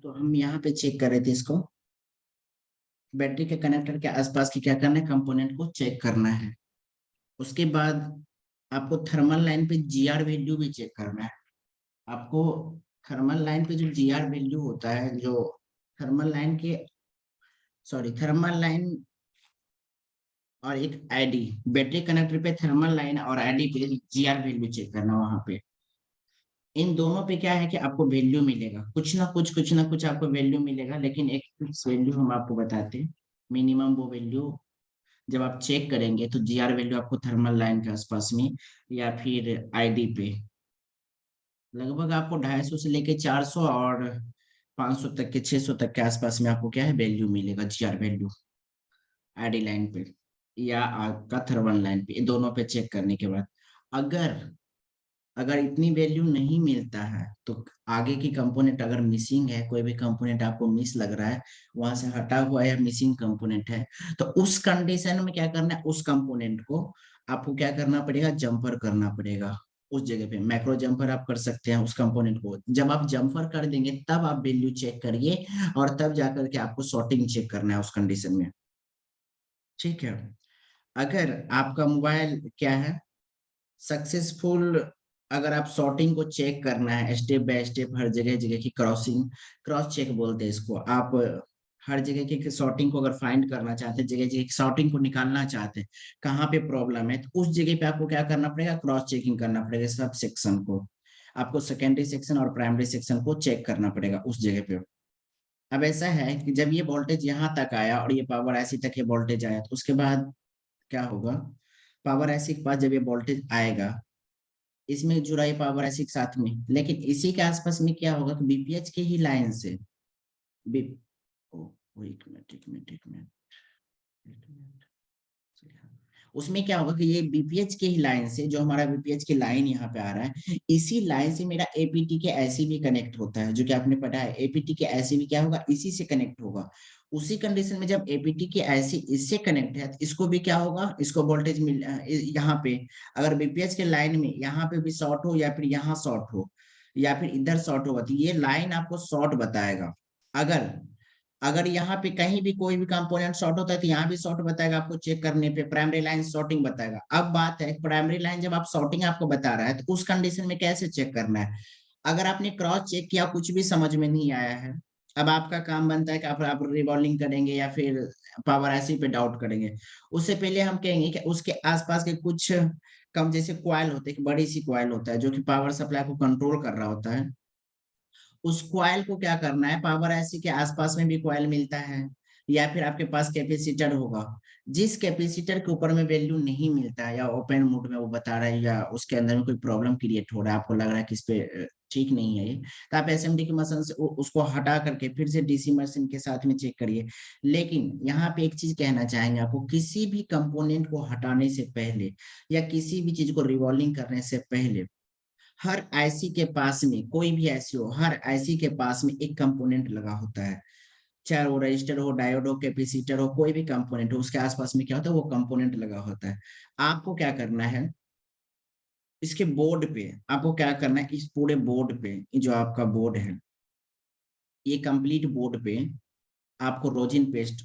तो हम यहाँ पे चेक कर रहे थे इसको, बैटरी के कनेक्टर के आसपास की क्या करना है, कंपोनेंट को चेक करना है। उसके बाद आपको थर्मल लाइन पे जीआर वैल्यू भी चेक करना है। आपको थर्मल लाइन पे जो जीआर वैल्यू होता है, जो थर्मल लाइन के, सॉरी, थर्मल लाइन और एक आईडी, बैटरी कनेक्टर पे थर्मल लाइन और आईडी पे जीआर वैल्यू चेक करना वहां पे। इन दोनों पे क्या है कि आपको वैल्यू मिलेगा, कुछ ना कुछ आपको वैल्यू मिलेगा, लेकिन एक फिक्स वैल्यू हम आपको बताते हैं, मिनिमम वो वैल्यू जब आप चेक करेंगे तो जीआर वैल्यू आपको थर्मल लाइन के आसपास में या फिर आईडी पे लगभग आपको 250 से लेके 400 और 500 तक के, 600 तक के आसपास में आपको क्या है वैल्यू मिलेगा, जीआर वैल्यू आईडी लाइन पे या आपका थर्मल लाइन पे, इन दोनों पे चेक करने के बाद अगर अगर इतनी वैल्यू नहीं मिलता है तो आगे की कंपोनेंट अगर मिसिंग है, कोई भी कंपोनेंट आपको मिस लग रहा है, वहां से हटा हुआ है, मिसिंग कंपोनेंट है, तो उस कंडीशन में क्या करना है, उस कंपोनेंट को आपको क्या करना पड़ेगा, जंपर करना पड़ेगा। उस जगह पे मैक्रो जंपर आप कर सकते हैं उस कंपोनेंट को। जब आप जंपर कर देंगे तब आप वैल्यू चेक करिए, और तब जाकर के आपको सॉर्टिंग चेक करना है उस कंडीशन में। ठीक है। अगर आपका मोबाइल क्या है, सक्सेसफुल, अगर आप सॉर्टिंग को चेक करना है स्टेप बाय स्टेप, हर जगह जगह की क्रॉसिंग, क्रॉस चेक बोलते हैं इसको, आप हर जगह की सॉर्टिंग को अगर फाइंड करना चाहते हैं, जगह जगह की सॉर्टिंग को निकालना चाहते हैं, कहाँ पे प्रॉब्लम है, तो उस जगह पे आपको क्या करना पड़ेगा, क्रॉस चेकिंग करना पड़ेगा सब सेक्शन को। आपको सेकेंडरी सेक्शन और प्राइमरी सेक्शन को चेक करना पड़ेगा उस जगह पे। अब ऐसा है कि जब ये वोल्टेज यहाँ तक आया और ये पावर ऐसी तक ये वोल्टेज आया, तो उसके बाद क्या होगा, पावर ऐसी के पास जब ये वोल्टेज आएगा, इसमें जुड़ाई पावर ऐसी के साथ में, लेकिन इसी के आसपास में क्या होगा कि बीपीएच के ही लाइन से बी ओ, एक मिनट एक मिनट एक मिनट एक मिनट, उसमें क्या होगा कि ये बीपीएच के ही लाइन से, जो हमारा बीपीएच की लाइन यहाँ पे आ रहा है, इसी लाइन से मेरा एपीटी के ऐसी भी कनेक्ट होता है, जो कि आपने पढ़ा है, एपीटी के ऐसी भी क्या होगा, इसी से कनेक्ट होगा। उसी कंडीशन में जब एपीटी की ऐसी इससे कनेक्ट है, तो इसको भी क्या होगा, इसको वोल्टेज मिल यहाँ पे, अगर बीपीएच के लाइन में यहाँ पे भी शॉर्ट हो या फिर यहाँ शॉर्ट हो या फिर इधर शॉर्ट होगा, तो ये लाइन आपको शॉर्ट बताएगा। अगर अगर यहाँ पे कहीं भी कोई भी कंपोनेंट शॉर्ट होता है तो यहाँ भी शॉर्ट बताएगा, आपको चेक करने पे प्राइमरी लाइन शॉर्टिंग बताएगा। अब बात है, प्राइमरी लाइन जब आप शॉर्टिंग आपको बता रहा है, तो उस कंडीशन में कैसे चेक करना है। अगर आपने क्रॉस चेक किया, कुछ भी समझ में नहीं आया है, अब आपका काम बनता है कि आप रिवॉल्विंग करेंगे या फिर पावर ऐसी पे डाउट करेंगे। उससे पहले हम कहेंगे कि उसके आसपास के कुछ कम, जैसे क्वाइल होते हैं, बड़ी सी क्वाइल होता है जो कि पावर सप्लाई को कंट्रोल कर रहा होता है, उस कॉइल को क्या करना है, पावर ऐसी के आसपास में भी कॉइल मिलता है, या फिर आपके पास कैपेसिटर होगा, जिस कैपेसिटर के ऊपर में वैल्यू नहीं मिलता है या ओपन मोड में वो बता रहा है या उसके अंदर में कोई प्रॉब्लम क्रिएट हो रहा है, आपको लग रहा है कि इस पे ठीक नहीं है ये, तो आप एसएमडी की मशीन से उसको हटा करके फिर से डीसी मशीन के साथ में चेक करिए। लेकिन यहाँ पे एक चीज कहना चाहेंगे आपको, किसी भी कंपोनेंट को हटाने से पहले या किसी भी चीज को रिवॉल्विंग करने से पहले, हर आईसी के पास में, कोई भी आईसी हो, हर आईसी के पास में एक कंपोनेंट लगा होता है, चाहे वो रजिस्टर हो, डायोड हो, कैपेसिटर हो, कोई भी कंपोनेंट हो, उसके आसपास में क्या होता है, वो कंपोनेंट लगा होता है। आपको क्या करना है, इसके बोर्ड पे आपको क्या करना है, इस पूरे बोर्ड पे, जो आपका बोर्ड है, ये कंप्लीट बोर्ड पे आपको रोजिन पेस्ट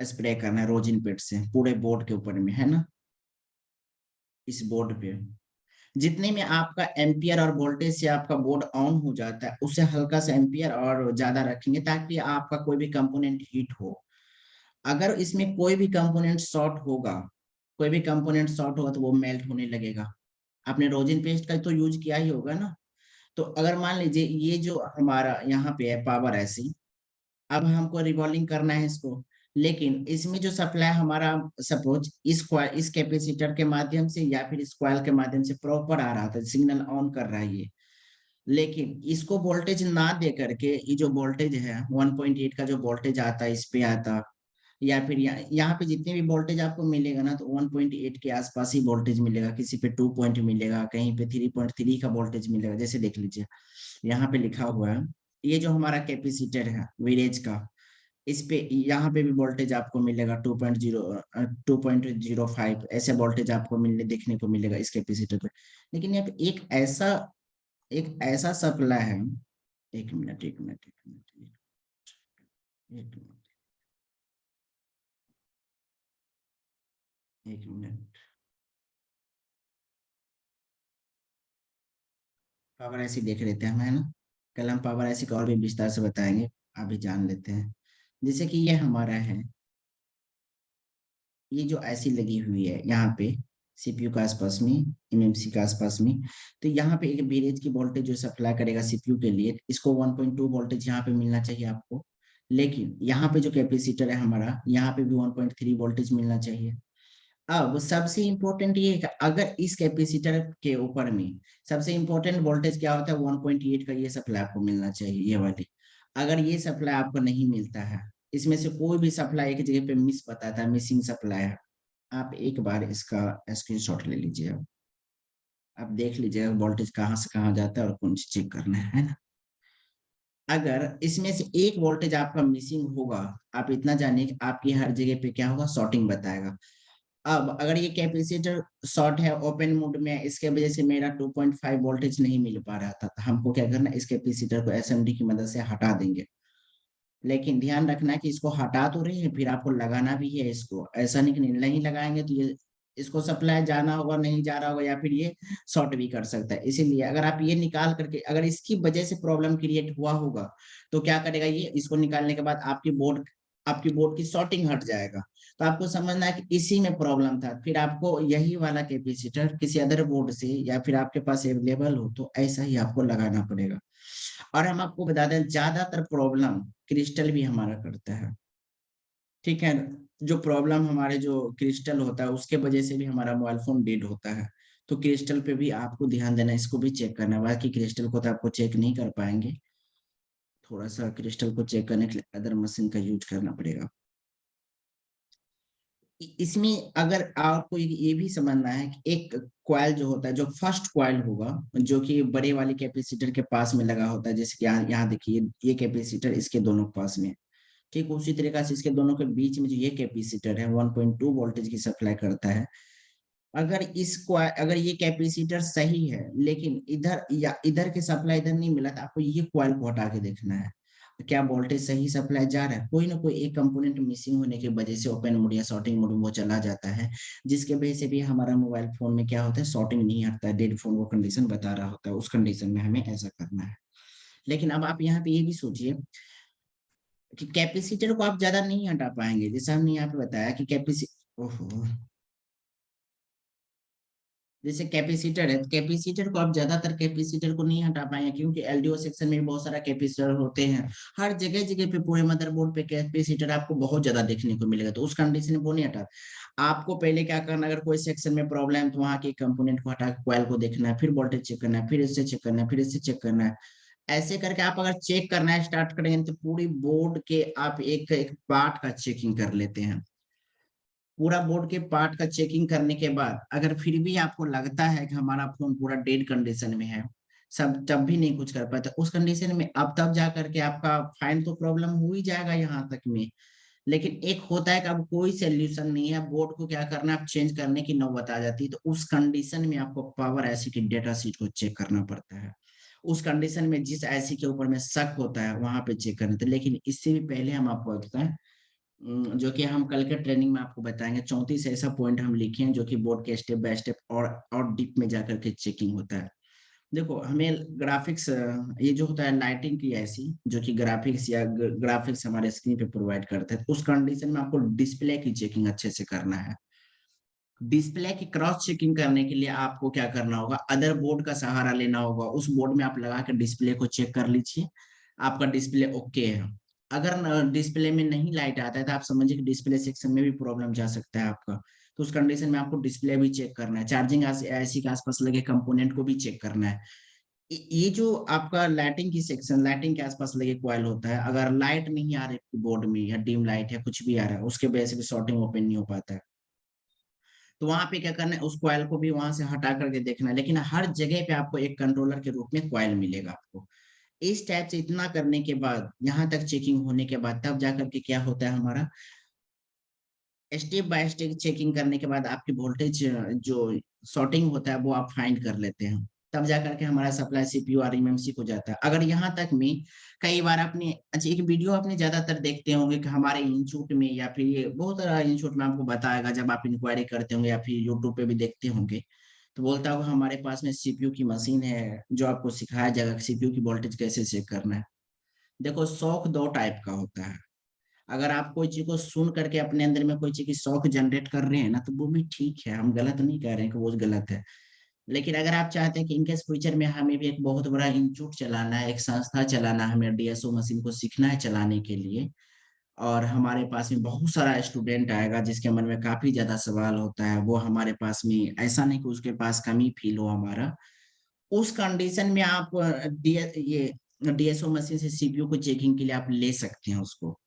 स्प्रे करना है, रोजिन पेस्ट से पूरे बोर्ड के ऊपर में, है ना, इस बोर्ड पे जितने में आपका एम्पियर और वोल्टेज से आपका बोर्ड ऑन हो जाता है, उससे हल्का सा एम्पियर और ज्यादा रखेंगे ताकि आपका कोई भी कंपोनेंट हीट हो। अगर इसमें कोई भी कंपोनेंट शॉर्ट होगा, कोई भी कंपोनेंट शॉर्ट होगा तो वो मेल्ट होने लगेगा। आपने रोजिन पेस्ट का तो यूज किया ही होगा ना, तो अगर मान लीजिए ये जो हमारा यहाँ पे है पावर ऐसी, अब हमको रिवॉल्विंग करना है इसको, लेकिन इसमें जो सप्लाई हमारा सपोज इस कैपेसिटर के माध्यम से या फिर इस कॉइल के माध्यम से प्रॉपर आ रहा था, सिग्नल ऑन कर रहा है ये, लेकिन इसको वोल्टेज ना दे करके ये जो वोल्टेज है 1.8 का जो वोल्टेज आता है इस पे आता, या फिर यहाँ पे जितने भी वोल्टेज आपको मिलेगा ना, तो 1.8 के आसपास ही वोल्टेज मिलेगा, किसी पे 2 पॉइंट मिलेगा, कहीं पे 3.3 का वोल्टेज मिलेगा। जैसे देख लीजिए यहाँ पे लिखा हुआ है, ये जो हमारा कैपेसिटर है वेरेज का, इस पे यहाँ पे भी वोल्टेज आपको मिलेगा 2.05, ऐसे वोल्टेज आपको मिलने देखने को मिलेगा इस कैपेसिटर पे। लेकिन यहाँ पे एक ऐसा सप्लाई है, एक मिनट एक मिनट एक मिनट एक मिनट एक मिनट, पावर ऐसी देख लेते हैं हम, है ना। कल हम पावर ऐसी का और भी विस्तार से बताएंगे, अभी जान लेते हैं। जैसे कि ये हमारा है, ये जो ऐसी लगी हुई है यहाँ पे सीपीयू के आसपास में, एमएमसी के आसपास में, तो यहाँ पे एक वेरेज की वोल्टेज जो सप्लाई करेगा सीपीयू के लिए, इसको 1.2 वोल्टेज यहाँ पे मिलना चाहिए आपको। लेकिन यहाँ पे जो कैपेसिटर है हमारा, यहाँ पे भी 1.3 वोल्टेज मिलना चाहिए। अब सबसे इंपॉर्टेंट ये है कि अगर इस कैपेसिटर के ऊपर में सबसे इंपॉर्टेंट वोल्टेज क्या होता है, 1.8 का ये सप्लाई आपको मिलना चाहिए, ये वाली। अगर ये सप्लाई आपको नहीं मिलता है, इसमें से कोई भी सप्लाई एक जगह पे मिस बताता है, मिसिंग सप्लाई है, आप एक बार इसका स्क्रीनशॉट ले लीजिए। आप देख लीजिएगा वोल्टेज कहाँ से कहाँ जाता है और कौन सी चेक करना है ना। अगर इसमें से एक वोल्टेज आपका मिसिंग होगा, आप इतना जानिए कि आपकी हर जगह पे क्या होगा, शॉर्टिंग बताएगा। अब अगर ये कैपेसिटर शॉर्ट है, ओपन मोड में है, इसके वजह से मेरा 2.5 वोल्टेज नहीं मिल पा रहा था, तो हमको क्या करना है, इस कैपेसिटर को एसएमडी की मदद से हटा देंगे। लेकिन ध्यान रखना है कि इसको हटा तो रही है, फिर आपको लगाना भी है इसको, ऐसा नहीं कि नहीं लगाएंगे तो ये इसको सप्लाई जाना होगा, नहीं जा रहा होगा, या फिर ये शॉर्ट भी कर सकता है। इसीलिए अगर आप ये निकाल करके, अगर इसकी वजह से प्रॉब्लम क्रिएट हुआ होगा, तो क्या करेगा ये, इसको निकालने के बाद आपकी बोर्ड की शॉर्टिंग हट जाएगा। तो आपको समझना है कि इसी में प्रॉब्लम था, फिर आपको यही वाला कैपेसिटर किसी अदर बोर्ड से या फिर आपके पास अवेलेबल हो तो ऐसा ही आपको लगाना पड़ेगा। और हम आपको बता दें, ज्यादातर प्रॉब्लम क्रिस्टल भी हमारा करता है, ठीक है। जो प्रॉब्लम हमारे जो क्रिस्टल होता है उसके वजह से भी हमारा मोबाइल फोन डेड होता है। तो क्रिस्टल पे भी आपको ध्यान देना, इसको भी चेक करना है। बाकी क्रिस्टल को तो आपको चेक नहीं कर पाएंगे, थोड़ा सा क्रिस्टल को चेक करने के लिए अदर मशीन का यूज करना पड़ेगा। इसमें अगर आपको ये भी समझना है कि एक कॉइल जो होता है, जो फर्स्ट कॉइल होगा, जो कि बड़े वाले कैपेसिटर के पास में लगा होता है, जैसे कि यहाँ देखिए ये कैपेसिटर इसके दोनों पास में, ठीक उसी तरीके से इसके दोनों के बीच में जो ये कैपेसिटर है 1.2 वोल्टेज की सप्लाई करता है। अगर ये कैपेसिटर सही है, लेकिन इधर या इधर के सप्लाई इधर नहीं मिला, तो आपको ये कॉइल को हटा के देखना है क्या वोल्टेज सही सप्लाई जा रहा है। कोई ना कोई एक कंपोनेंट मिसिंग होने की वजह से ओपन मोड या शॉर्टिंग मोड में वो चला जाता है, जिसके वजह से भी हमारा मोबाइल फोन में क्या होता है, शॉर्टिंग नहीं हटता है, डेड फोन वो कंडीशन बता रहा होता है। उस कंडीशन में हमें ऐसा करना है। लेकिन अब आप यहाँ पे ये भी सोचिए कि कैपेसिटर को आप ज्यादा नहीं हटा पाएंगे, जैसे हमने यहाँ पे बताया कि ओहो, जैसे कैपेसिटर है, तो कैपेसिटर को आप ज्यादातर कैपेसिटर को नहीं हटा पाएंगे, क्योंकि एलडीओ सेक्शन में बहुत सारा कैपेसिटर होते हैं। हर जगह जगह पे पूरे मदरबोर्ड पे कैपेसिटर आपको बहुत ज्यादा देखने को मिलेगा, तो उस कंडीशन में वो नहीं हटा। आपको पहले क्या करना, अगर कोई सेक्शन में प्रॉब्लम है तो वहां के कंपोनेंट को हटा के कॉइल को देखना है, फिर वोल्टेज चेक करना है, फिर इससे चेक करना है, फिर इससे चेक करना है। ऐसे करके आप अगर चेक करना है स्टार्ट करेंगे, तो पूरी बोर्ड के आप एक एक पार्ट का चेकिंग कर लेते हैं। पूरा बोर्ड के पार्ट का चेकिंग करने के बाद अगर फिर भी आपको लगता है कि हमारा फोन पूरा डेड कंडीशन में है, सब तब भी नहीं कुछ कर पाए, तो उस कंडीशन में अब तब जा करके आपका फाइन तो प्रॉब्लम हो ही जाएगा यहाँ तक में। लेकिन एक होता है कि अब कोई सोल्यूशन नहीं है, बोर्ड को क्या करना है, आप चेंज करने की नौबत आ जाती है, तो उस कंडीशन में आपको पावर आईसी की डेटा शीट को चेक करना पड़ता है। उस कंडीशन में जिस आईसी के ऊपर में शक होता है वहां पे चेक करना था। लेकिन इससे भी पहले हम आपको बताएं, जो कि हम कल के ट्रेनिंग में आपको बताएंगे, 34 ऐसा पॉइंट हम लिखे हैं जो कि बोर्ड के स्टेप बाय स्टेप और डीप में जाकर के चेकिंग होता है। देखो हमें ग्राफिक्स, ये जो होता है लाइटिंग की ऐसी, जो कि ग्राफिक्स या ग्राफिक्स हमारे स्क्रीन पे प्रोवाइड करते हैं, उस कंडीशन में आपको डिस्प्ले की चेकिंग अच्छे से करना है। डिस्प्ले की क्रॉस चेकिंग करने के लिए आपको क्या करना होगा, अदर बोर्ड का सहारा लेना होगा। उस बोर्ड में आप लगा के डिस्प्ले को चेक कर लीजिए, आपका डिस्प्ले ओके है। अगर डिस्प्ले में नहीं लाइट आता है तो आप समझिए कि डिस्प्ले सेक्शन में भी प्रॉब्लम जा सकता है आपका। तो उस कंडीशन में आपको डिस्प्ले भी चेक करना है, चार्जिंग आईसी के आसपास लगे कंपोनेंट को भी चेक करना है। ये जो आपका लाइटिंग की सेक्शन, लाइटिंग के आसपास लगे कॉइल होता है, अगर लाइट नहीं आ रही बोर्ड में या डिम लाइट या कुछ भी आ रहा है, उसके वजह से भी शॉर्टिंग ओपन नहीं हो पाता है। तो वहां पे क्या करना है, उस कॉइल को भी वहां से हटा करके देखना है। लेकिन हर जगह पे आपको एक कंट्रोलर के रूप में कॉइल मिलेगा आपको। इस टाइप से इतना करने के बाद, यहाँ तक चेकिंग होने के बाद, तब जाकर के क्या होता है हमारा, स्टेप बाय स्टेप चेकिंग करने के बाद आपकी वोल्टेज जो शॉर्टिंग होता है वो आप फाइंड कर लेते हैं। तब जाकर के हमारा सप्लाई सीपीयू और एमएमसी को जाता है। अगर यहाँ तक में कई बार आपने, अच्छा एक वीडियो आपने ज्यादातर देखते होंगे कि हमारे इंस्टीट्यूट में या फिर ये बहुत सारा इंस्टीट्यूट में आपको बताएगा, जब आप इंक्वायरी करते होंगे या फिर यूट्यूब पे भी देखते होंगे, तो बोलता होगा हमारे पास में सीपीयू की मशीन है जो आपको सिखाया जाएगा सीपीयू की वोल्टेज कैसे चेक करना है। देखो शौक दो टाइप का होता है। अगर आप कोई चीज को सुन करके अपने अंदर में कोई चीज की शौक जनरेट कर रहे हैं ना, तो वो भी ठीक है, हम गलत नहीं कह रहे हैं कि वो गलत है। लेकिन अगर आप चाहते हैं कि इनकेस फ्यूचर में हमें भी एक बहुत बड़ा इंस्टीट्यूट चलाना है, एक संस्था चलाना है, हमें डीएसओ मशीन को सीखना है चलाने के लिए, और हमारे पास में बहुत सारा स्टूडेंट आएगा जिसके मन में काफी ज्यादा सवाल होता है, वो हमारे पास में, ऐसा नहीं कि उसके पास कमी फील हो हमारा, उस कंडीशन में आप ये डीएसओ मशीन से सीपीयू को चेकिंग के लिए आप ले सकते हैं उसको।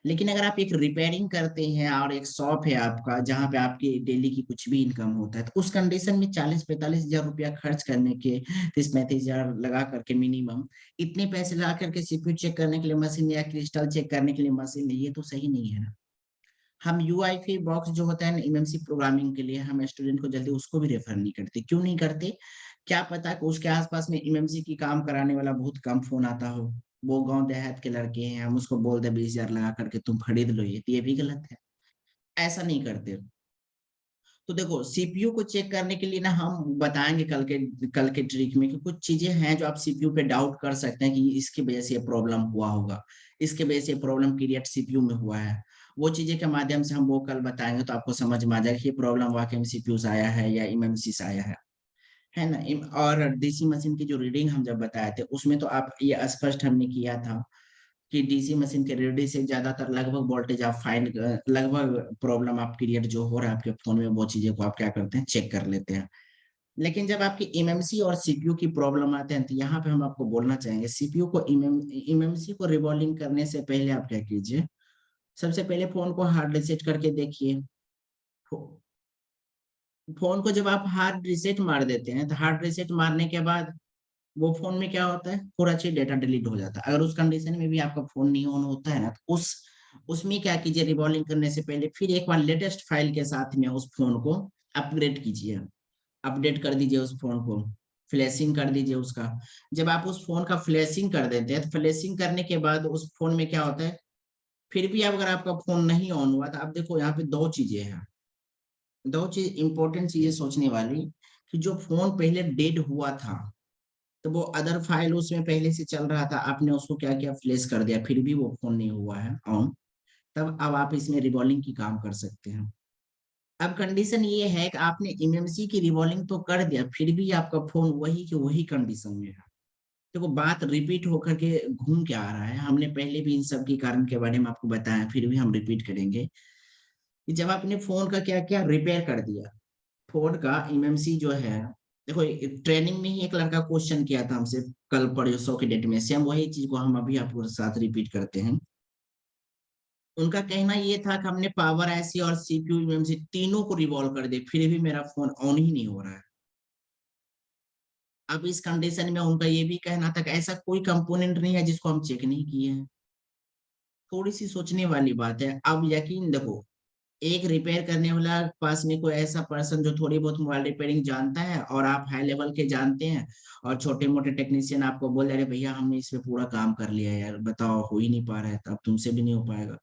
लेकिन अगर आप एक रिपेयरिंग करते हैं और एक शॉप है आपका जहाँ पे आपकी डेली की कुछ भी इनकम होता है, तो उस कंडीशन में 40-45 हजार रुपया खर्च करने के, 30-35 हजार लगा करके मिनिमम, इतने पैसे लगा करके सीपीयू चेक करने के लिए मशीन या क्रिस्टल चेक करने के लिए मशीन, ये तो सही नहीं है ना। हम यूआईफी बॉक्स जो होता है ना एमएमसी प्रोग्रामिंग के लिए, हम स्टूडेंट को जल्दी उसको भी रेफर नहीं करते। क्यों नहीं करते, क्या पता कि उसके आसपास में एमएमसी की काम कराने वाला बहुत कम फोन आता हो, वो गांव देहात के लड़के हैं, हम उसको बोल दे 20 हजार लगा करके तुम खरीद लो, ये तो ये भी गलत है। ऐसा नहीं करते। तो देखो सीपीयू को चेक करने के लिए ना हम बताएंगे कल के ट्रिक में कि कुछ चीजें हैं जो आप सीपीयू पे डाउट कर सकते हैं कि इसकी वजह से ये प्रॉब्लम हुआ होगा, इसके वजह से प्रॉब्लम क्रिएट सीपीयू में हुआ है। वो चीजें के माध्यम से हम वो कल बताएंगे, तो आपको समझ में आ जाएगा कि ये प्रॉब्लम वाकई में सीपीयू से आया है या एमएमसी से आया है ना। और डीसी मशीन की जो रीडिंग हम जब बताए थे उसमें तो आप ये स्पष्ट हमने किया था कि डीसी मशीन के रीडिंग से ज्यादातर लगभग वोल्टेज आप फाइंड, लगभग प्रॉब्लम आप क्रिएट जो हो रहा है आपके फोन में, वो चीजें को आप क्या करते हैं, चेक कर लेते हैं। लेकिन जब आपकी एमएमसी और सीपीयू की प्रॉब्लम आते हैं, तो यहाँ पे हम आपको बोलना चाहेंगे सीपीयू को एमएमसी को रिवॉल्विंग करने से पहले आप क्या कीजिए, सबसे पहले फोन को हार्ड रिसेट करके देखिए। फोन को जब आप हार्ड रिसेट मार देते हैं, तो हार्ड रिसेट मारने के बाद वो फोन में क्या होता है, पूरा चीज डेटा डिलीट हो जाता है। अगर उस कंडीशन में भी आपका फोन नहीं ऑन होता है ना, तो उस उसमें क्या कीजिए, रिवॉल्विंग करने से पहले फिर एक बार लेटेस्ट फाइल के साथ में उस फोन को अपग्रेड कीजिए, अपडेट कर दीजिए उस फोन को, फ्लैशिंग कर दीजिए उसका। जब आप उस फोन का फ्लैशिंग कर देते हैं, तो फ्लैशिंग करने के बाद उस फोन में क्या होता है, फिर भी अगर आपका फोन नहीं ऑन हुआ, तो आप देखो यहाँ पे दो चीजें हैं, दो चीज इंपॉर्टेंट चीजें सोचने वाली, कि जो फोन पहले डेड हुआ था, तो वो अदर फाइल उसमें पहले से चल रहा था, आपने उसको क्या किया, फ्लैश कर दिया, फिर भी वो फोन नहीं हुआ है ऑन, तब अब आप इसमें रिवॉल्विंग की काम कर सकते हैं। अब कंडीशन ये है कि आपने एमएमसी की रिवॉल्विंग तो कर दिया, फिर भी आपका फोन वही के वही कंडीशन में है। देखो बात रिपीट होकर के घूम के आ रहा है, हमने पहले भी इन सब के कारण के बारे में आपको बताया, फिर भी हम रिपीट करेंगे कि जब आपने फोन का क्या किया, रिपेयर कर दिया, फोन का एमएमसी जो है, देखो ट्रेनिंग में ही एक लड़का क्वेश्चन किया था हमसे कल परसों के डेट में, सेम वही चीज को हम अभी आपके साथ रिपीट करते हैं। उनका कहना ये था कि हमने पावर आईसी और सीपीयू एमएमसी तीनों को रिवॉल्व कर दिया, फिर भी मेरा फोन ऑन ही नहीं हो रहा है। अब इस कंडीशन में उनका ये भी कहना था कि ऐसा कोई कंपोनेंट नहीं है जिसको हम चेक नहीं किए हैं। थोड़ी सी सोचने वाली बात है। अब यकीन देखो, एक रिपेयर करने वाला पास में कोई ऐसा पर्सन जो थोड़ी बहुत मोबाइल रिपेयरिंग जानता है और आप हाई लेवल के जानते हैं, और छोटे मोटे टेक्नीशियन आपको बोल रहे भैया हमने इस पे पूरा काम कर लिया है यार, बताओ हो ही नहीं पा रहा है, तो अब तुमसे भी नहीं हो पाएगा।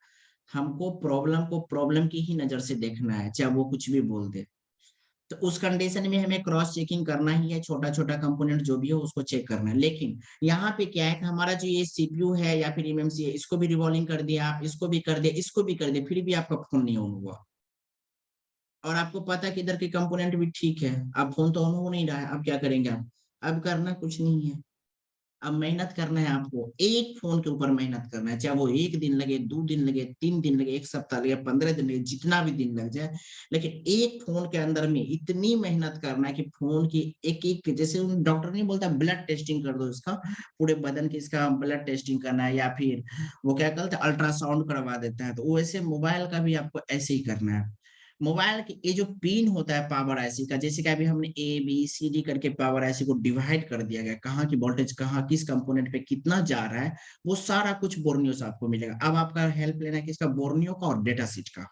हमको प्रॉब्लम को प्रॉब्लम की ही नजर से देखना है, चाहे वो कुछ भी बोल दे। तो उस कंडीशन में हमें क्रॉस चेकिंग करना ही है, छोटा छोटा कंपोनेंट जो भी हो उसको चेक करना है। लेकिन यहाँ पे क्या है कि हमारा जो ये सीपीयू है या फिर एमएमसी है, इसको भी रिवॉल्विंग कर दिया आप, इसको भी कर दिया, इसको भी कर दिया, फिर भी आपका फोन नहीं ऑन हुआ। और आपको पता है कि इधर के कंपोनेंट भी ठीक है, अब फोन तो ऑन हो नहीं रहा है, अब क्या करेंगे आप? अब करना कुछ नहीं है, अब मेहनत करना है आपको, एक फोन के ऊपर मेहनत करना है, चाहे वो 1 दिन लगे, 2 दिन लगे, 3 दिन लगे, 1 सप्ताह लगे, 15 दिन लगे, जितना भी दिन लग जाए, लेकिन एक फोन के अंदर में इतनी मेहनत करना है कि फोन की एक एक, जैसे डॉक्टर नहीं बोलता ब्लड टेस्टिंग कर दो इसका, पूरे बदन की इसका ब्लड टेस्टिंग करना है, या फिर वो क्या कहते हैं अल्ट्रासाउंड करवा देता है, तो वैसे मोबाइल का भी आपको ऐसे ही करना है। मोबाइल की ये जो पिन होता है पावर आईसी का, जैसे कि अभी हमने ए बी सी डी करके पावर आईसी को डिवाइड कर दिया गया, कहाँ की वोल्टेज कहाँ किस कंपोनेंट पे कितना जा रहा है, वो सारा कुछ बोर्नियो से आपको मिलेगा। अब आपका हेल्प लेना है किसका? बोर्नियो का और डेटा शीट का।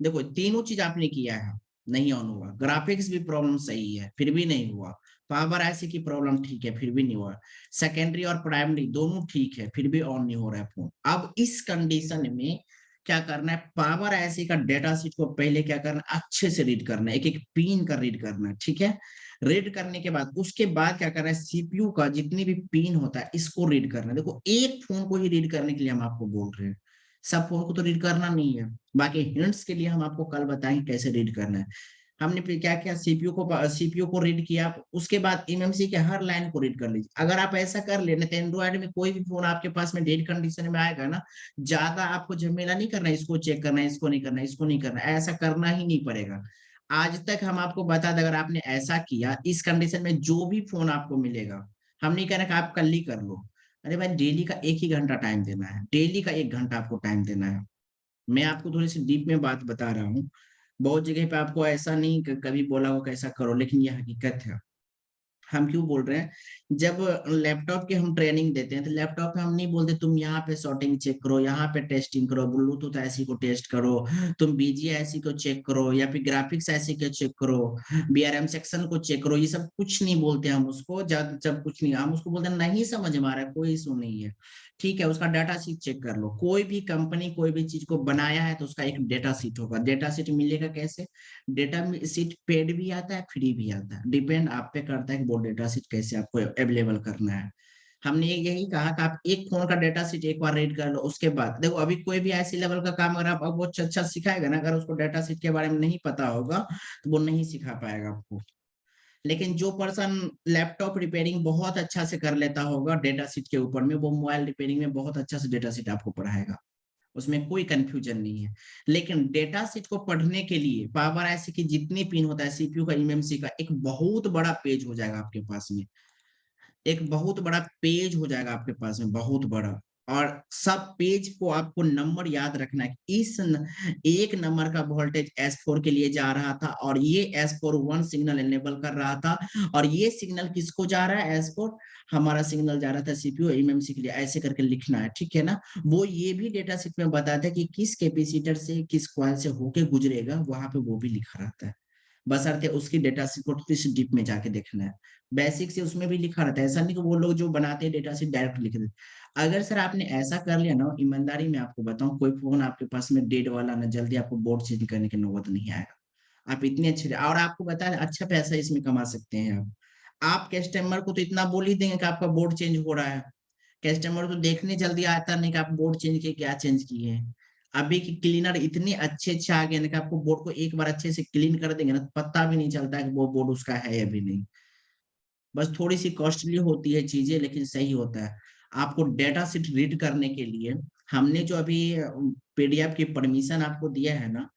देखो तीनों चीज आपने किया है, नहीं ऑन हुआ, ग्राफिक्स भी प्रॉब्लम सही है फिर भी नहीं हुआ, पावर आईसी की प्रॉब्लम ठीक है फिर भी नहीं हुआ, सेकेंडरी और प्राइमरी दोनों ठीक है फिर भी ऑन नहीं हो रहा है फोन। अब इस कंडीशन में क्या करना है? पावर आईसी का डेटा शीट को पहले क्या करना है? अच्छे से रीड करना है, एक एक पिन का रीड करना है, ठीक है। रीड करने के बाद उसके बाद क्या करना है? सीपीयू का जितनी भी पिन होता है इसको रीड करना है। देखो एक फोन को ही रीड करने के लिए हम आपको बोल रहे हैं, सब फोन को तो रीड करना नहीं है। बाकी हिंट्स के लिए हम आपको कल बताएंगे कैसे रीड करना है। हमने फिर क्या किया? सीपीयू को रीड किया, उसके बाद एमएमसी के हर लाइन को रीड कर लीजिए। अगर आप ऐसा कर लेना तो एंड्रॉइड में कोई भी फोन आपके पास में डेड कंडीशन में आएगा ना, ज्यादा आपको झमेला नहीं करना है, इसको चेक करना है, इसको नहीं करना है, इसको नहीं करना है, ऐसा करना ही नहीं पड़ेगा। आज तक हम आपको बता दें, अगर आपने ऐसा किया इस कंडीशन में जो भी फोन आपको मिलेगा, हम नहीं कह रहे कि आप कल ही कर लो। अरे भाई डेली का 1 ही घंटा टाइम देना है, डेली का 1 घंटा आपको टाइम देना है। मैं आपको थोड़ी सी डीप में बात बता रहा हूँ, बहुत जगह पे आपको ऐसा नहीं कभी बोला हो कैसा करो, लेकिन ये हकीकत है। हम क्यों बोल रहे हैं? जब लैपटॉप की हम ट्रेनिंग देते हैं तो लैपटॉप में हम नहीं बोलते तुम यहाँ पे शॉर्टिंग चेक करो, यहाँ पे टेस्टिंग करो, ब्लूटूथ ऐसी को टेस्ट करो, तुम बीजीआईसी को चेक करो, या फिर ग्राफिक्स ऐसी को चेक करो, बीआरएम सेक्शन को चेक करो, ये सब कुछ नहीं बोलते हम उसको। जब जब कुछ नहीं, हम उसको बोलते हैं नहीं समझ में आ रहा है, कोई इशू नहीं है, ठीक है, उसका डाटा शीट चेक कर लो। कोई भी कंपनी कोई भी चीज को बनाया है तो उसका एक डेटा शीट होगा। डेटा शीट मिलेगा कैसे? डेटा शीट पेड भी आता है, फ्री भी आता है, डिपेंड आप पे करता है कि वो डेटा शीट कैसे आपको अवेलेबल करना है। हमने यही कहा कि आप एक फोन का डेटा शीट एक बार रीड कर लो, उसके बाद देखो अभी कोई भी ऐसी लेवल का काम अगर आप अब वो अच्छा सिखाएगा ना, अगर उसको डेटा शीट के बारे में नहीं पता होगा तो वो नहीं सिखा पाएगा आपको। लेकिन जो पर्सन लैपटॉप रिपेयरिंग बहुत अच्छा से कर लेता होगा डेटा शीट के ऊपर में, वो मोबाइल रिपेयरिंग में बहुत अच्छा से डेटा शीट आपको पढ़ाएगा, उसमें कोई कंफ्यूजन नहीं है। लेकिन डेटा शीट को पढ़ने के लिए पावर आईसी की जितनी पिन होता है, सीपीयू का, एमएमसी का, एक बहुत बड़ा पेज हो जाएगा आपके पास में, एक बहुत बड़ा पेज हो जाएगा आपके पास में, बहुत बड़ा। और सब पेज को आपको नंबर याद रखना है, एक नंबर का वोल्टेज S4 के लिए जा रहा था, और ये S4 1 सिग्नल एनेबल कर रहा था, और ये सिग्नल किसको जा रहा है? S4 हमारा सिग्नल जा रहा था सीपीयू एमएमसी के लिए, ऐसे करके लिखना है, ठीक है ना। वो ये भी डेटा शीट में बताता है कि किस कैपेसिटर से किस कॉइल से होके गुजरेगा, वहां पे वो भी लिखा रहता है। बशर्ते उसकी डेटा शीट को किस डीप में जाके देखना है, बेसिक से उसमें भी लिखा रहता है। ऐसा नहीं कि वो लोग जो बनाते हैं डेटा शीट डायरेक्ट लिख देते। अगर सर आपने ऐसा कर लिया ना, ईमानदारी में आपको बताऊं, कोई फोन आपके पास में डेड वाला ना, जल्दी आपको बोर्ड चेंज करने की नौबत नहीं आएगा। आप इतने अच्छे, और आपको बताया अच्छा पैसा इसमें कमा सकते हैं आप कस्टमर को तो इतना बोल ही देंगे कि आपका बोर्ड चेंज हो रहा है। कस्टमर तो देखने जल्दी आता नहीं कि आप बोर्ड चेंज किए, क्या चेंज किए हैं। अभी की क्लीनर इतने अच्छे अच्छे आ गए ना कि आपको बोर्ड को एक बार अच्छे से क्लीन कर देंगे ना, तो पता भी नहीं चलता है कि वो बोर्ड उसका है या भी नहीं। बस थोड़ी सी कॉस्टली होती है चीजें, लेकिन सही होता है। आपको डेटा शीट रीड करने के लिए हमने जो अभी पीडीएफ की परमिशन आपको दिया है ना,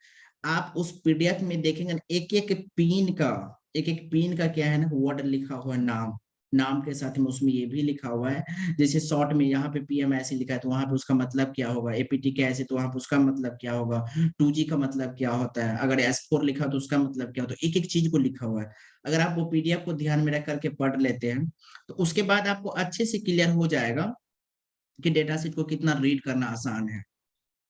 आप उस पीडीएफ में देखेंगे एक एक पिन का क्या है ना, वर्ड लिखा हुआ है, नाम, नाम के साथ में उसमें ये भी लिखा हुआ है। जैसे शॉर्ट में यहाँ पे पीएम ऐसे लिखा है तो वहां पे उसका मतलब क्या होगा, एपीटी के ऐसे तो वहां पे उसका मतलब क्या होगा, 2G का मतलब क्या होता है, अगर S4 लिखा तो उसका मतलब क्या होता है, एक एक चीज को लिखा हुआ है। अगर आप वो पीडीएफ को ध्यान में रख करके पढ़ लेते हैं तो उसके बाद आपको अच्छे से क्लियर हो जाएगा कि डेटा शीट को कितना रीड करना आसान है।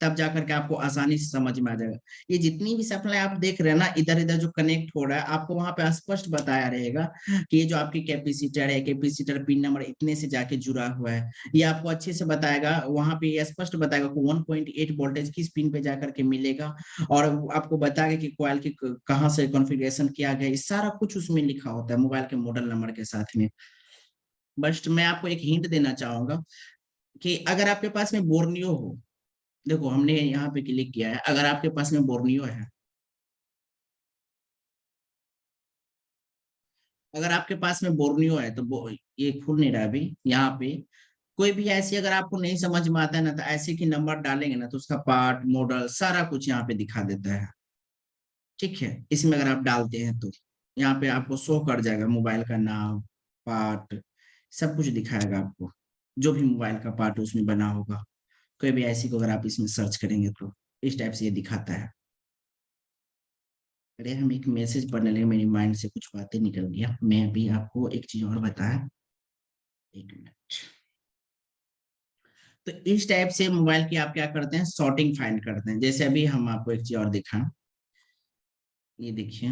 तब जाकर के आपको आसानी से समझ में आ जाएगा। ये जितनी भी सप्लाई आप देख रहे हैं ना, इधर इधर जो कनेक्ट हो रहा है, आपको वहां पे स्पष्ट बताया रहेगा कि ये जो आपकी कैपेसिटर है, कैपेसिटर पिन नंबर इतने से जाके जुड़ा हुआ है। ये आपको अच्छे से बताएगा, वहां पे ये स्पष्ट बताएगा कि 1.8 वोल्टेज किस पिन पे जाकर के मिलेगा, और आपको बताएगा कि कॉइल की कहाँ से कॉन्फ़िगरेशन किया गया, ये सारा कुछ उसमें लिखा होता है मोबाइल के मॉडल नंबर के साथ में। बस मैं आपको एक हिंट देना चाहूंगा कि अगर आपके पास में बोर्नियो हो, देखो हमने यहाँ पे क्लिक किया है, अगर आपके पास में बोर्नियो है अगर आपके पास में बोर्नियो है तो ये खुल नहीं रहा अभी यहाँ पे। कोई भी ऐसी अगर आपको नहीं समझ में आता है ना, तो ऐसे की नंबर डालेंगे ना तो उसका पार्ट मॉडल सारा कुछ यहाँ पे दिखा देता है। ठीक है, इसमें अगर आप डालते हैं तो यहाँ पे आपको शो कर जाएगा मोबाइल का नाम, पार्ट, सब कुछ दिखाएगा आपको। जो भी मोबाइल का पार्ट उसमें बना होगा, कोई भी ऐसी को अगर आप इसमें सर्च करेंगे तो इस टाइप से ये दिखाता है। अरे हम एक मैसेज पढ़ने लगे, मेरी माइंड से कुछ बातें निकल गया। मैं अभी आपको एक चीज और बताया, एक मिनट। तो इस टाइप से मोबाइल की आप क्या करते हैं, सॉर्टिंग फाइंड करते हैं। जैसे अभी हम आपको एक चीज और दिखा, ये देखिए।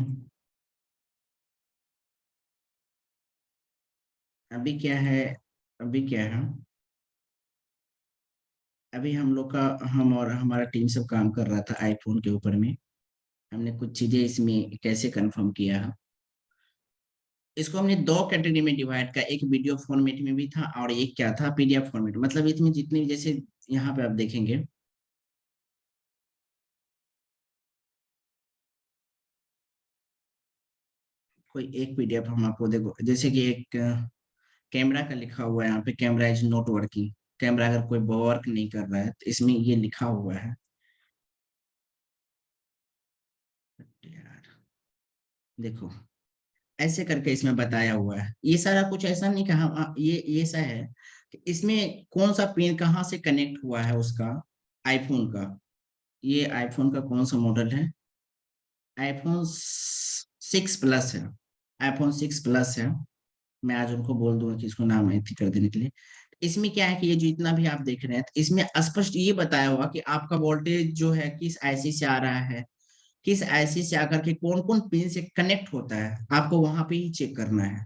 अभी क्या है, अभी क्या है, अभी हम लोग का, हम और हमारा टीम सब काम कर रहा था आईफोन के ऊपर में। हमने कुछ चीजें इसमें कैसे कंफर्म किया है, इसको हमने दो कैटेगरी में डिवाइड किया। एक वीडियो फॉर्मेट में भी था और एक क्या था, पीडीएफ फॉर्मेट। मतलब इसमें जितने भी, जैसे यहाँ पे आप देखेंगे, कोई एक पीडीएफ हम आपको देखो, जैसे कि एक कैमरा का लिखा हुआ है यहाँ पे, camera is not working. Camera अगर कोई वर्क नहीं कर रहा है तो इसमें ये लिखा हुआ है यार, देखो ऐसे करके इसमें बताया हुआ है। ये सारा कुछ ऐसा नहीं कहा, ये ऐसा है कि इसमें कौन सा पिन कहाँ से कनेक्ट हुआ है उसका, आईफोन का। ये आईफोन का कौन सा मॉडल है, आईफोन 6 प्लस है। आईफोन 6 प्लस है। मैं आज उनको बोल दूंगा कि इसको नाम ऐड कर देने के लिए। इसमें क्या है कि ये जितना भी आप देख रहे हैं, तो इसमें स्पष्ट ये बताया हुआ कि आपका वोल्टेज जो है किस आईसी से आ रहा है, किस आईसी से आकर के कौन कौन पिन से कनेक्ट होता है, आपको वहां पे ही चेक करना है,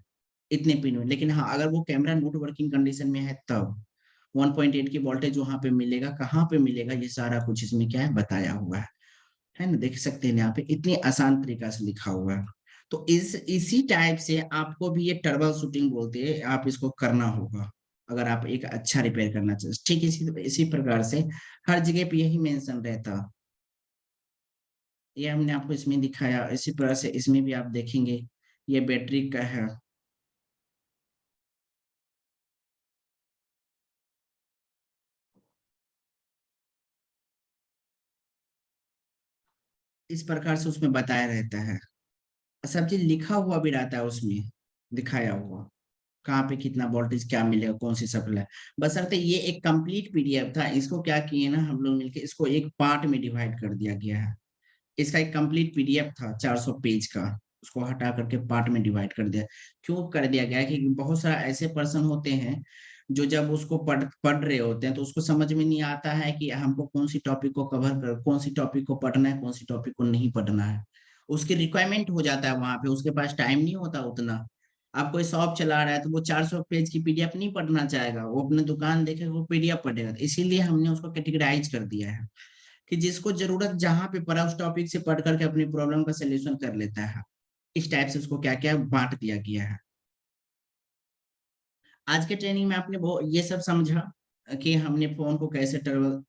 इतने पिन में। लेकिन हाँ, अगर वो कैमरा नॉट वर्किंग कंडीशन में है तब 1.8 की वोल्टेज वहां पे मिलेगा, कहाँ पे मिलेगा, ये सारा कुछ इसमें क्या है बताया हुआ है ना। देख सकते हैं यहाँ पे इतनी आसान तरीका से लिखा हुआ है। तो इसी टाइप से आपको भी ये टर्बल शूटिंग बोलते हैं, आप इसको करना होगा अगर आप एक अच्छा रिपेयर करना चाहते। ठीक इसी इसी प्रकार से हर जगह पे यही मेंशन रहता। ये हमने आपको इसमें दिखाया, इसी तरह से इसमें भी आप देखेंगे, ये बैटरी का है। इस प्रकार से उसमें बताया रहता है, सब चीज लिखा हुआ भी रहता है उसमें, दिखाया हुआ कहाँ पे कितना वोल्टेज क्या मिलेगा, कौन सी सप्लाई। बशर्ते ये एक कंप्लीट पीडीएफ था, इसको क्या किए ना हम लोग मिलके, इसको एक पार्ट में डिवाइड कर दिया गया है। इसका एक कंप्लीट पीडीएफ था 400 पेज का, उसको हटा करके पार्ट में डिवाइड कर दिया। क्यों कर दिया गया है कि बहुत सारा ऐसे पर्सन होते हैं जो जब उसको पढ़ रहे होते हैं तो उसको समझ में नहीं आता है कि हमको कौन सी टॉपिक को कवर कर, कौन सी टॉपिक को पढ़ना है, कौन सी टॉपिक को नहीं पढ़ना है। उसकी रिक्वायरमेंट हो जाता है वहां पे, उसके पास टाइम नहीं होता उतना। आप कोई शॉप चला रहा है तो वो 400 पेज की पीडीएफ नहीं पढ़ना चाहेगा, वो अपने दुकान देखेगा, वो पीडीएफ पढ़ेगा। इसीलिए हमने उसको कैटेगराइज कर दिया है कि जिसको जरूरत जहां पे पड़ा उस टॉपिक से पढ़ करके अपनी प्रॉब्लम का सोल्यूशन कर लेता है। इस टाइप से उसको क्या क्या बांट दिया गया है। आज के ट्रेनिंग में आपने वो ये सब समझा कि हमने फोन को कैसे ट्रेवल,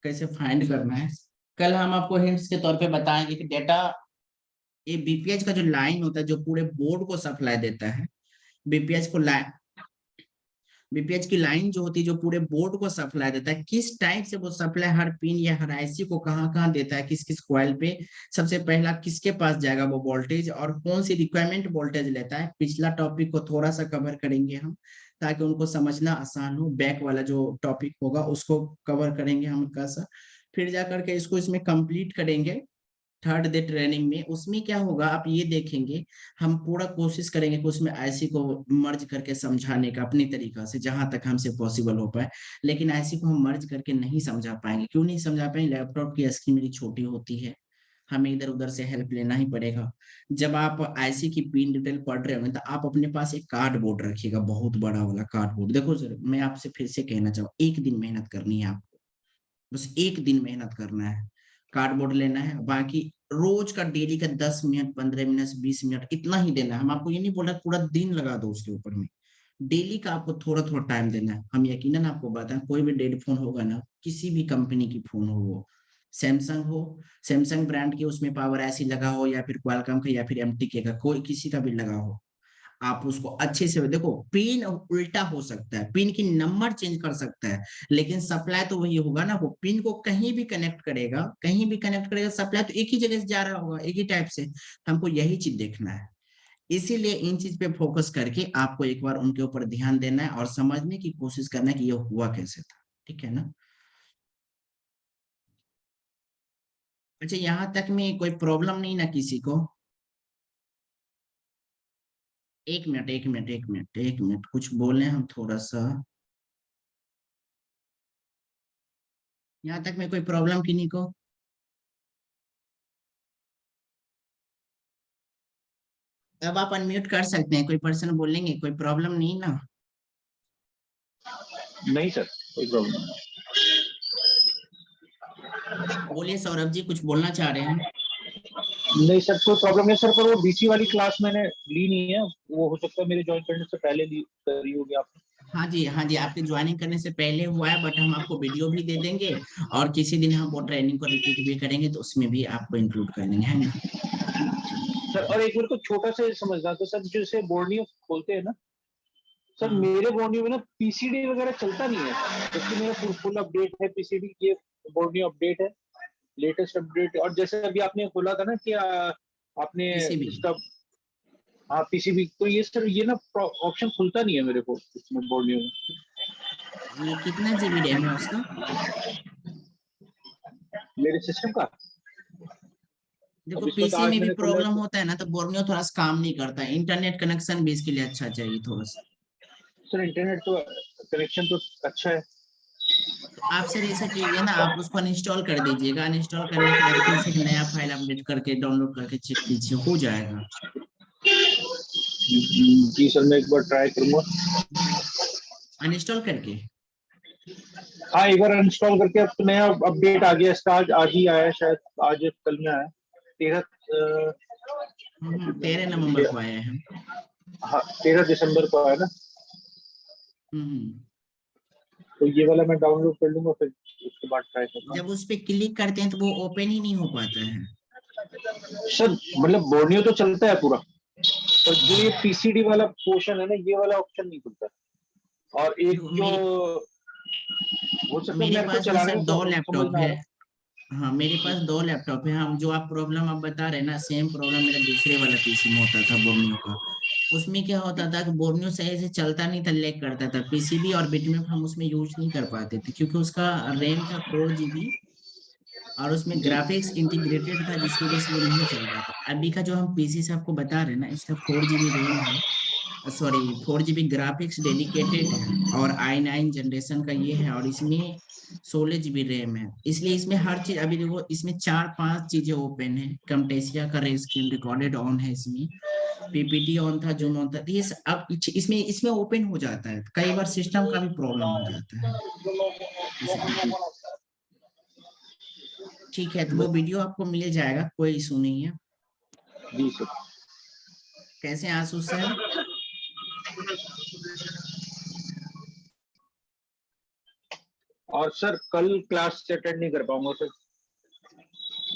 कैसे फाइंड करना है। कल हम आपको हिंट्स के तौर पे बताएंगे कि डेटा, ये बीपीएच का जो लाइन होता है जो पूरे बोर्ड को सप्लाई देता है, बीपीएच को बीपीएच की लाइन जो होती है जो पूरे बोर्ड को सप्लाई देता है, किस टाइप से वो सप्लाई हर पिन या हर आईसी को कहाँ कहाँ देता है, किस किस कॉइल पे, सबसे पहला किसके पास जाएगा वो वोल्टेज, और कौन सी रिक्वायरमेंट वोल्टेज लेता है। पिछला टॉपिक को थोड़ा सा कवर करेंगे हम, ताकि उनको समझना आसान हो। बैक वाला जो टॉपिक होगा उसको कवर करेंगे हम हल्का सा, फिर जा करके इसको इसमें कंप्लीट करेंगे थर्ड डे ट्रेनिंग में। उसमें क्या होगा आप ये देखेंगे, हम पूरा कोशिश करेंगे कि उसमें आईसी को मर्ज करके समझाने का अपनी तरीका से जहां तक हमसे पॉसिबल हो पाए। लेकिन आईसी को हम मर्ज करके नहीं समझा पाएंगे। क्यों नहीं समझा पाएंगे, लैपटॉप की स्क्रीन मेरी छोटी होती है, हमें इधर उधर से हेल्प लेना ही पड़ेगा। जब आप आईसी की पिन डिटेल पढ़ रहे होंगे तो आप अपने पास एक कार्ड बोर्ड रखिएगा, बहुत बड़ा वाला कार्ड बोर्ड। देखो सर, मैं आपसे फिर से कहना चाहूँ, एक दिन मेहनत करनी है आपको, बस एक दिन मेहनत करना है। कार्डबोर्ड लेना है, बाकी रोज का डेली का 10 मिनट, 15 मिनट, 20 मिनट इतना ही देना है। हम आपको ये नहीं बोल रहे पूरा दिन लगा दो उसके ऊपर में, डेली का आपको थोड़ा थोड़ा टाइम देना है। हम यकीनन आपको बताएं, कोई भी डेड फोन होगा ना, किसी भी कंपनी की फोन हो, सैमसंग हो, सैमसंग ब्रांड की उसमें पावर ऐसी लगा हो, या फिर क्वालकॉम का, या फिर एमटीके का, कोई किसी का भी लगा हो, आप उसको अच्छे से देखो, पिन उल्टा हो सकता है, पिन की नंबर चेंज कर सकता है, लेकिन सप्लाई तो वही होगा ना। वो पिन को कहीं भी कनेक्ट करेगा, कहीं भी कनेक्ट करेगा, सप्लाई तो एक ही जगह से जा रहा होगा, एक ही टाइप से। हमको यही चीज देखना है। इसीलिए इन चीज पे फोकस करके आपको एक बार उनके ऊपर ध्यान देना है और समझने की कोशिश करना है कि ये हुआ कैसे था। ठीक है ना। अच्छा, यहाँ तक में कोई प्रॉब्लम नहीं ना किसी को? एक मिनट, एक मिनट, एक मिनट, एक मिनट, कुछ बोले हम थोड़ा सा। यहाँ तक में कोई प्रॉब्लम किन्हीं को? अब आप अनम्यूट कर सकते हैं, कोई पर्सन बोलेंगे, कोई प्रॉब्लम नहीं ना? नहीं सर, कोई प्रॉब्लम नहीं। बोलिए सौरभ जी, कुछ बोलना चाह रहे हैं? नहीं सर, कोई प्रॉब्लम नहीं सर, पर वो बीसी वाली क्लास मैंने ली नहीं है, वो हो सकता है मेरे ज्वाइन करने से पहले ली करी होगी आपने। हाँ जी, हाँ जी, आपके ज्वाइनिंग करने से पहले हुआ है, बट हम आपको वीडियो भी दे देंगे, और किसी दिन हम वो ट्रेनिंग को रिपीट भी करेंगे, तो उसमें भी आपको इंक्लूड कर लेंगे, है ना। ठीक है, सर और एक मेरे को छोटा सा समझना था सर, जैसे बोर्नियो खोलते हैं ना सर, हाँ। मेरे बोर्नियो में ना पीसीडी वगैरह चलता नहीं है, जबकि मेरा फुल अपडेट है पीसीडी, ये बोर्नियो अपडेट है, लेटेस्ट अपडेट। और जैसे अभी आपने बोला था ना कि आपने पीसीबी, इसका, हाँ पीसीबी, तो ये सर ये ना ऑप्शन खुलता नहीं है मेरे को इसमें बोर्नियो में। ये कितना जीबी रैम है उसका? मेरे सिस्टम का, देखो, अब इसमें तो पीसी आज में भी मैंने खोला है प्रॉब्लम तो, होता है ना, तो बोर्नियो थोड़ा सा काम नहीं करता है, इंटरनेट कनेक्शन भी इसके लिए अच्छा चाहिए थोड़ा सा। सर इंटरनेट तो कनेक्शन तो अच्छा है। तो आप सर ऐसा कीजिए ना, आप उसको अनइंस्टॉल कर दीजिएगा, अनइंस्टॉल करने के बाद फिर से एक नया फाइल अपडेट करके डाउनलोड करके चेक कीजिए, हो जाएगा। जी सर, मैं एक बार ट्राई करूंगा। अनइंस्टॉल करके। हाँ एक बार इंस्टॉल करके, अब तो नया अपडेट आ गया इसका, आज आज ही आया है शायद, आज या कल में आया 13 13 नवंबर को आया है। हाँ 13 दिसंबर को आया ना। हम्म। तो ये वाला मैं डाउनलोड कर लूंगा, फिर उसके बाद ट्राई करता जब उस पे क्लिक करते हैं तो वो ओपन ही नहीं हो पाता है। हूँ सर। मतलब बोर्नियो तो चलता है पूरा, और जो ये हाँ। पीसीडी वाला पोर्शन है ना, ये वाला ऑप्शन नहीं खुलता। और एक देखो, जो मेरी हो सकता है मेरे मेरे को पास भी चलाने सर में दो समझ लैपटॉप में आ है। रहा हाँ, मेरे पास दो लैपटॉप है। हम जो आप प्रॉब्लम आप बता रहे हैं ना, सेम प्रॉब्लम मेरा दूसरे वाला पीसी में होता था, बोर्नियो का। उसमें क्या होता था कि बोर्नियो सही से चलता नहीं था, लैग करता था। पीसीबी और बिटमैप हम उसमें यूज नहीं कर पाते थे, क्योंकि उसका रैम था 4 GB, और उसमें जी। ग्राफिक्स इंटीग्रेटेड था, जिसकी वजह से वो नहीं चल रहा था। अभी का जो हम पीसी से आपको बता रहे हैं ना, इसका 4 GB रैम है, सॉरी 4 GB ग्राफिक्स डेडिकेटेड है, और i9 जनरेशन का ये है, और इसमें 16 GB रैम है। इसलिए इसमें हर चीज, अभी देखो इसमें 4-5 चीजें ओपन है। कमटेसिया का स्क्रीन रिकॉर्डेड ऑन है इसमें, पीपीटी ऑन था, जूम ऑन था, तो ये अब इसमें इसमें ओपन हो जाता है, कई बार सिस्टम का भी प्रॉब्लम हो जाता है इसमें। ठीक है, तो वो वीडियो आपको मिल जाएगा, कोई इशू नहीं है। जी सर। कैसे हैं आशीष सर? और सर कल क्लास अटेंड नहीं कर पाऊंगा सर,